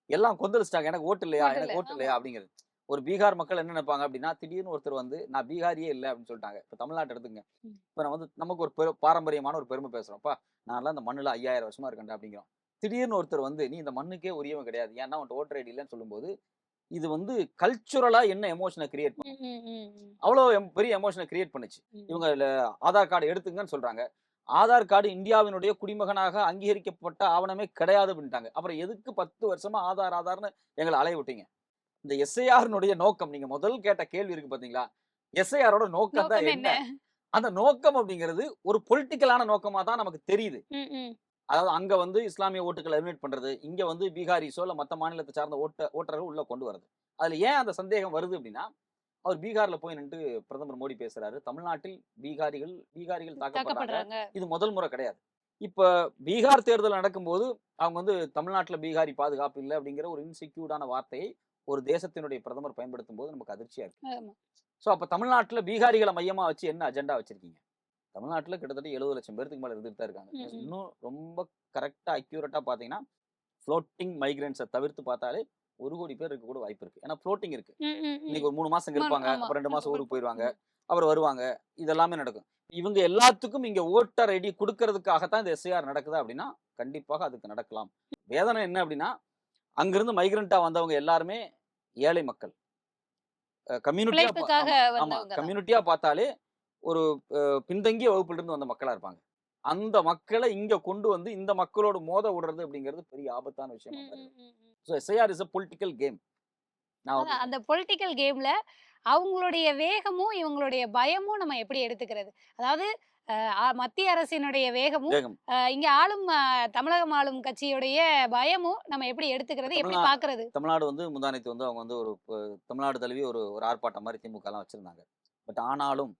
எல்லாம் கொந்தளிச்சிட்டாங்க, எனக்கு ஓட்டு இல்லையா அப்படிங்கிறது. ஒரு பீகார் மக்கள் என்ன நினைப்பாங்க அப்படின்னா, திடீர்னு ஒருத்தர் வந்து நான் பீகாரியே இல்லை அப்படின்னு சொல்லிட்டாங்க. இப்ப தமிழ்நாட்டு எடுத்துங்க, இப்ப நான் வந்து நமக்கு ஒரு பாரம்பரியமான ஒரு பெருமை பேசுறோம்ப்பா, நான்லாம் இந்த மண்ணுல 5000 வருஷமா இருக்கேன்டா அப்படிங்கிறோம். திடீர்னு ஒருத்தர் வந்து நீ இந்த மண்ணுக்கே உரியவன் கிடையாது, ஏன்னா உன்ட்டு ஓட்டர் ஐடி இல்லைன்னு சொல்லும்போது இது வந்து கல்ச்சுரலா என்ன எமோஷனை கிரியேட் பண்ணும், அவ்வளவு பெரிய எமோஷனை கிரியேட் பண்ணுச்சு. இவங்க ஆதார் கார்டு எடுத்துங்கன்னு சொல்றாங்க. ஆதார் கார்டு இந்தியாவினுடைய குடிமகனாக அங்கீகரிக்கப்பட்ட ஆவணமே கிடையாது அப்படின்ட்டாங்க. அப்புறம் எதுக்கு 10 வருஷமா ஆதார்னு எங்களை அலைய விட்டீங்க? இந்த SIR-னுடைய நோக்கம், நீங்க முதல் கேட்ட கேள்வி இருக்கு பாத்தீங்களா, SIR-ஓட நோக்கம் தான் என்ன? அந்த நோக்கம் அப்படிங்கிறது ஒரு பொலிட்டிக்கலான நோக்கமா தான் நமக்கு தெரியுது. அதாவது அங்க வந்து இஸ்லாமிய ஓட்டுகளை எலிமினேட் பண்றது, இங்க வந்து பீகாரிஸோ இல்ல மத்த மாநிலத்தை சார்ந்த ஓட்டர்கள் உள்ள கொண்டு வருது. அதுல ஏன் அந்த சந்தேகம் வருது அப்படின்னா, அவர் பீகார்ல போய் நின்று பிரதமர் மோடி பேசுறாரு. தமிழ்நாட்டில் பீகாரிகள் தாக்கப்படுறாங்க. தாக்கப்படுறாங்க. இது முதல் முறை கிடையாது. இப்ப பீகார் தேர்தல் நடக்கும்போது அவங்க வந்து தமிழ்நாட்டுல பீகாரி பாதுகாப்பு இல்ல அப்படிங்கிற ஒரு இன்செக்யூர்டான வார்த்தையை ஒரு தேசத்தினுடைய பிரதமர் பயன்படுத்தும் போது நமக்கு அதிர்ச்சியா இருக்கு. ஆமா. சோ அப்ப தமிழ்நாட்டுல பீகாரிகளை மையமா வச்சு என்ன அஜெண்டா வச்சிருக்கீங்க? தமிழ்நாட்டுல கிட்டத்தட்ட 70 லட்சம் பேருக்கு மேல இருந்துட்டு தான் இருக்காங்க. இன்னும் ரொம்ப கரெக்டா அக்யூரேட்டா பாத்தீங்கன்னா ஃப்ளோட்டிங் மைக்ரன்ஸை தவிர்த்து பார்த்தாலே 1 கோடி பேர் இருக்க கூட வாய்ப்பு இருக்கு. ஏன்னா ஃப்ளோட்டிங் இருக்கு. இன்னைக்கு ஒரு 3 மாசம் இங்க இருப்பாங்க, ஆமா. அப்புறம் 2 மாசம் ஊருக்கு போயிருவாங்க, அப்புறம் வருவாங்க. இதெல்லாமே நடக்கும். இவங்க எல்லாத்துக்கும் இங்க ஓட்டர் ஐடி கொடுக்கறதுக்காகத்தான் இந்த எஸ்ஐஆர் நடக்குதா அப்படின்னா கண்டிப்பாக அதுக்கு நடக்கலாம். வேதனை என்ன அப்படின்னா அங்கிருந்து மைக்ரண்டா வந்தவங்க எல்லாருமே ஏழை மக்கள். பிழைப்புக்காக ஆமா வந்தவங்க தான். கம்யூனிட்டியா பார்த்தாலே ஒரு பின்தங்கிய வகுப்புல இருந்து வந்த மக்களா இருப்பாங்க. அந்த மக்களை இங்க கொண்டு வந்து இந்த மக்களோட மோத விடுறது அப்படிங்கிறது பெரிய ஆபத்தான விஷயம். So SIR is a political game. நான் அதான் அந்த பொலிட்டிக்கல் கேம்ல அவங்களுடைய வேகமும் இவங்களுடைய பயமும் நம்ம எப்படி எடுத்துக்கிறது? அதாவது மத்திய அரசினுடைய வேகமும் வேகம் இங்க ஆளும் தமிழகம் ஆளும் கட்சியுடைய பயமும் நம்ம எப்படி எடுத்துக்கிறது? எப்படி பாக்குறது? தமிழ்நாடு வந்து முந்தானைத்து வந்து அவங்க வந்து ஒரு தமிழ்நாடு தழுவி ஒரு ஆர்ப்பாட்டம் மாதிரி திமுக எல்லாம் வச்சிருந்தாங்க. பட் ஆனாலும்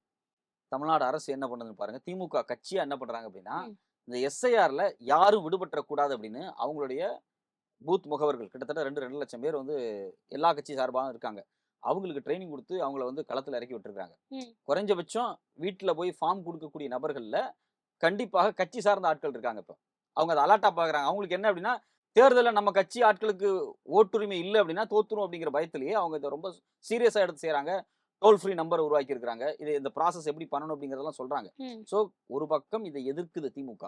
தமிழ்நாடு அரசு என்ன பண்ணுதுன்னு பாருங்க. திமுக கட்சியா என்ன பண்றாங்க அப்படின்னா இந்த எஸ்ஐஆர்ல யாரும் விடுபட்டுற கூடாது அப்படின்னு அவங்களுடைய பூத் முகவர்கள் கிட்டத்தட்ட 2 லட்சம் பேர் வந்து எல்லா கட்சி சார்பாகவும் இருக்காங்க. அவங்களுக்கு ட்ரைனிங் கொடுத்து அவங்கள வந்து களத்துல இறக்கி விட்டுருக்காங்க. குறைஞ்சபட்சம் வீட்டுல போய் ஃபார்ம் கொடுக்கக்கூடிய நபர்கள்ல கண்டிப்பாக கட்சி சார்ந்த ஆட்கள் இருக்காங்க. இப்போ அவங்க அதை அலர்ட்டா பாக்குறாங்க. அவங்களுக்கு என்ன அப்படின்னா தேர்தலில் நம்ம கட்சி ஆட்களுக்கு ஓட்டுரிமை இல்லை அப்படின்னா தோத்துரும் அப்படிங்கிற பயத்திலேயே அவங்க இதை ரொம்ப சீரியஸா எடுத்து செய்யறாங்க. டோல் ஃப்ரீ நம்பர் உருவாக்கி இருக்கிறாங்க. இது இந்த ப்ராசஸ் எப்படி பண்ணணும் அப்படிங்கறதெல்லாம் சொல்றாங்க. சோ ஒரு பக்கம் இதை எதிர்க்குது திமுக,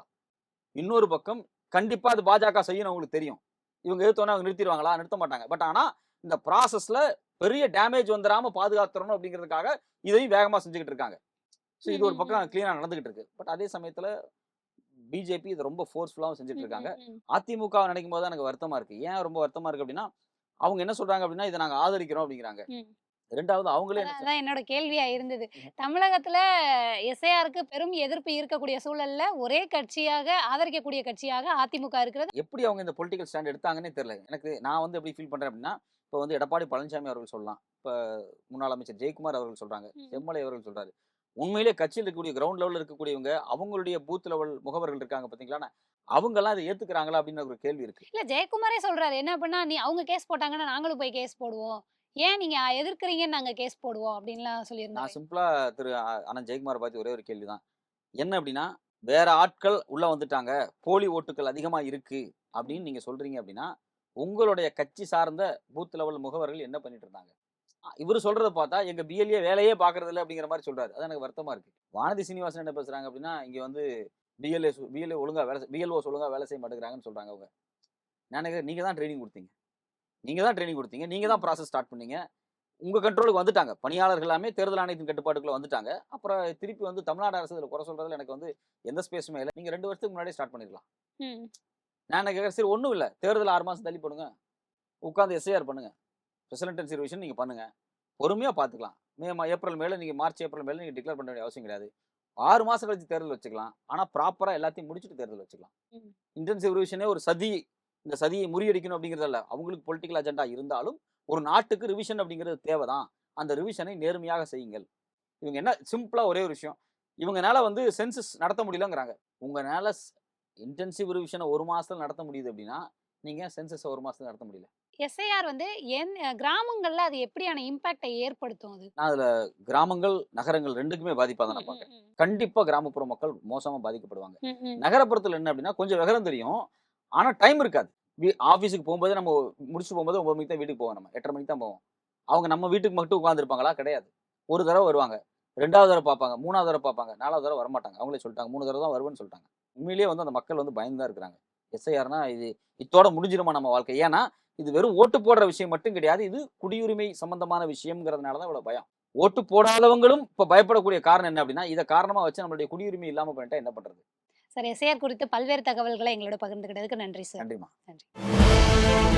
இன்னொரு பக்கம் கண்டிப்பா அது பாஜக செய்யணும். அவங்களுக்கு தெரியும் இவங்க எதிர்த்தோன்னே அவங்க நிறுத்திடுவாங்களா? நிறுத்த மாட்டாங்க. பட் ஆனா இந்த ப்ராசஸ்ல பெரிய டேமேஜ் வந்துடாம பாதுகாத்துறணும் அப்படிங்கிறதுக்காக இதையும் வேகமா செஞ்சுக்கிட்டு இருக்காங்க. ஸோ இது ஒரு பக்கம் கிளீனா நடந்துகிட்டு இருக்கு. பட் அதே சமயத்துல பிஜேபி இதை ரொம்ப ஃபோர்ஸ்ஃபுல்லாகவும் செஞ்சுட்டு இருக்காங்க. அதிமுக நினைக்கும் போது எனக்கு வருத்தமா இருக்கு. ஏன் ரொம்ப வருத்தமா இருக்கு அப்படின்னா அவங்க என்ன சொல்றாங்க அப்படின்னா இதை நாங்க ஆதரிக்கிறோம் அப்படிங்கிறாங்க. ரெண்டாவது அவங்களே அதான் என்னோட கேள்வியா இருந்தது. தமிழகத்துல எஸ்ஐஆருக்கு பெரும் எதிர்ப்பு இருக்கக்கூடிய சூழல்ல ஒரே கட்சியாக ஆதரிக்கக்கூடிய கட்சியாக அதிமுக இருக்கிறது. எப்படி அவங்க இந்த பொலிட்டிக்கல் ஸ்டாண்ட் எடுத்தாங்கன்னே தெரியல எனக்கு. நான் வந்து எப்படி ஃபீல் பண்றேன் அப்படின்னா இப்போ வந்து எடப்பாடி பழனிசாமி அவர்கள் சொல்லலாம், இப்போ முன்னாள் அமைச்சர் ஜெயக்குமார் அவர்கள் சொல்றாங்க, செம்மலை அவர்கள் சொல்றாரு. உண்மையிலே கட்சியில் இருக்கக்கூடிய கிரவுண்ட் லெவலில் இருக்கக்கூடியவங்க அவங்களுடைய பூத் லெவல் முகவர்கள் இருக்காங்க பாத்தீங்களா, அவங்க எல்லாம் இதை ஏத்துக்கிறாங்களா அப்படின்னு ஒரு கேள்வி இருக்கு. இல்ல ஜெயக்குமாரே சொல்றாரு என்ன பண்ணா நீ அவங்க கேஸ் போட்டாங்கன்னா நாங்களும் போய் கேஸ் போடுவோம், ஏன் நீங்க எதிர்க்கிறீங்கன்னு நாங்க கேஸ் போடுவோம் அப்படின்லாம் சொல்லியிருந்தாங்க. நான் சிம்பிளா திரு அண்ணன் ஜெயக்குமார் பார்த்து ஒரே ஒரு கேள்விதான். என்ன அப்படின்னா வேற ஆட்கள் உள்ள வந்துட்டாங்க, போலி ஓட்டுகள் அதிகமா இருக்கு அப்படின்னு நீங்க சொல்றீங்க அப்படின்னா உங்களுடைய கட்சி சார்ந்த பூத் லெவல் முகவர்கள் என்ன பண்ணிட்டு இருந்தாங்க? இவரு சொல்றத பார்த்தா எங்க பிஎல்ஏ வேலையே பாக்குறது இல்லை அப்படிங்கிற மாதிரி சொல்றாரு. அது எனக்கு வருத்தமா இருக்கு. வானதி சீனிவாசன் என்ன பேசுறாங்க அப்படின்னா இங்க வந்து பிஎல்ஏ ஒழுங்கா பிஎல்ஓஸ் ஒழுங்கா வேலை செய்ய மாட்டேங்கிறாங்கன்னு சொல்றாங்க. அவங்க நான் நீங்க தான் ட்ரைனிங் கொடுத்தீங்க, நீங்க தான் ப்ராசஸ் ஸ்டார்ட் பண்ணீங்க, உங்க கண்ட்ரோலுக்கு வந்துட்டாங்க. பணியாளர்கள் எல்லாமே தேர்தல் ஆணையத்தின் கட்டுப்பாட்டுக்குள்ள வந்துட்டாங்க. அப்புறம் திருப்பி வந்து தமிழ்நாடு அரசு இதுல குறை சொல்றதுல எனக்கு வந்து எந்த ஸ்பேஸுமே இல்லை. நீங்க 2 வருஷத்துக்கு முன்னாடியே ஸ்டார்ட் பண்ணிருக்கலாம். நான் கேட்கறேன், சரி ஒன்றும் இல்லை, தேர்தல் 6 மாசம் தள்ளி போடுங்க, உட்காந்து எஸ்ஐஆர் பண்ணுங்க, ஸ்பெஷல் இன்டென்சிவ் ரிவிஷன் நீங்க பண்ணுங்க, பொறுமையா பார்த்துக்கலாம். ஏப்ரல் மேல நீங்க மார்ச் ஏப்ரல் மேல நீங்க டிக்ளேர் பண்ண வேண்டிய அவசியம் கிடையாது. 6 மாசம் கழிச்சு தேர்தல் வச்சுக்கலாம். ஆனா ப்ராப்பரா எல்லாத்தையும் முடிச்சுட்டு தேர்தல் வச்சுக்கலாம். இன்டென்சிவ் ரிவிஷனே ஒரு சதி, இந்த சதியை முறியடிக்கணும் அப்படிங்கிறது இல்ல. அவங்களுக்கு பொலிட்டிக்கல் அஜெண்டா இருந்தாலும் ஒரு நாட்டுக்கு ரிவிஷன் அப்படிங்கிறது தேவைதான். அந்த ரிவிஷனை நேர்மையாக செய்யுங்கள். இவங்க என்ன சிம்பிளா ஒரே ஒரு விஷயம், இவங்கனால வந்து சென்சஸ் நடத்த முடியலங்கிறாங்க. உங்களால இன்டென்சிவ் ரிவிஷனை 1 மாசத்துல நடத்த முடியுது அப்படின்னா நீங்க சென்சஸ் 1 மாசத்துல நடத்த முடியல. எஸ்ஐஆர் வந்து கிராமங்கள்ல அது எப்படியான இம்பாக்டை ஏற்படுத்தும்? அது நான் அதுல கிராமங்கள் நகரங்கள் ரெண்டுக்குமே பாதிப்பா தான் நான் பார்க்கறேன். கண்டிப்பா கிராமப்புற மக்கள் மோசமா பாதிக்கப்படுவாங்க. நகரப்புறத்துல என்ன அப்படின்னா கொஞ்சம் விவரம் தெரியும், ஆனா டைம் இருக்காது. ஆஃபீஸுக்கு போகும்போது நம்ம முடிச்சுட்டு போகும்போது 9 மணிக்கு தான் வீட்டுக்கு போவோம், நம்ம 8:30 மணிக்கு தான் போவோம். அவங்க நம்ம வீட்டுக்கு மட்டும் உட்காந்துருப்பாங்களா? கிடையாது. ஒரு தடவை வருவாங்க, 2வது தடவை பார்ப்பாங்க, 3வது தடவை பார்ப்பாங்க, 4வது தடவை வரமாட்டாங்க. அவங்களே சொல்லிட்டாங்க 3 தடவை தான் வருவேன்னு சொல்லிட்டாங்க. உண்மையிலேயே வந்து அந்த மக்கள் வந்து பயந்து தான் இருக்கிறாங்க. எஸ்ஐஆர்னா இது இதோட முடிஞ்சிருமா நம்ம வாழ்க்கை? ஏன்னா இது வெறும் ஓட்டு போடுற விஷயம் மட்டும் கிடையாது, இது குடியுரிமை சம்பந்தமான விஷயம்ங்கிறதுனால தான் இவ்வளவு பயம். ஓட்டு போடாதவங்களும் இப்ப பயப்படக்கூடிய காரணம் என்ன அப்படின்னா இதை காரணமா வச்சு நம்மளுடைய குடியுரிமை இல்லாம பண்ணிட்டா என்ன பண்றது? சார், எஸ்ஐஆர் குறித்து பல்வேறு தகவல்களை எங்களோட பகிர்ந்துக்கிட்டதுக்கு நன்றி சார். நன்றிமா. நன்றி.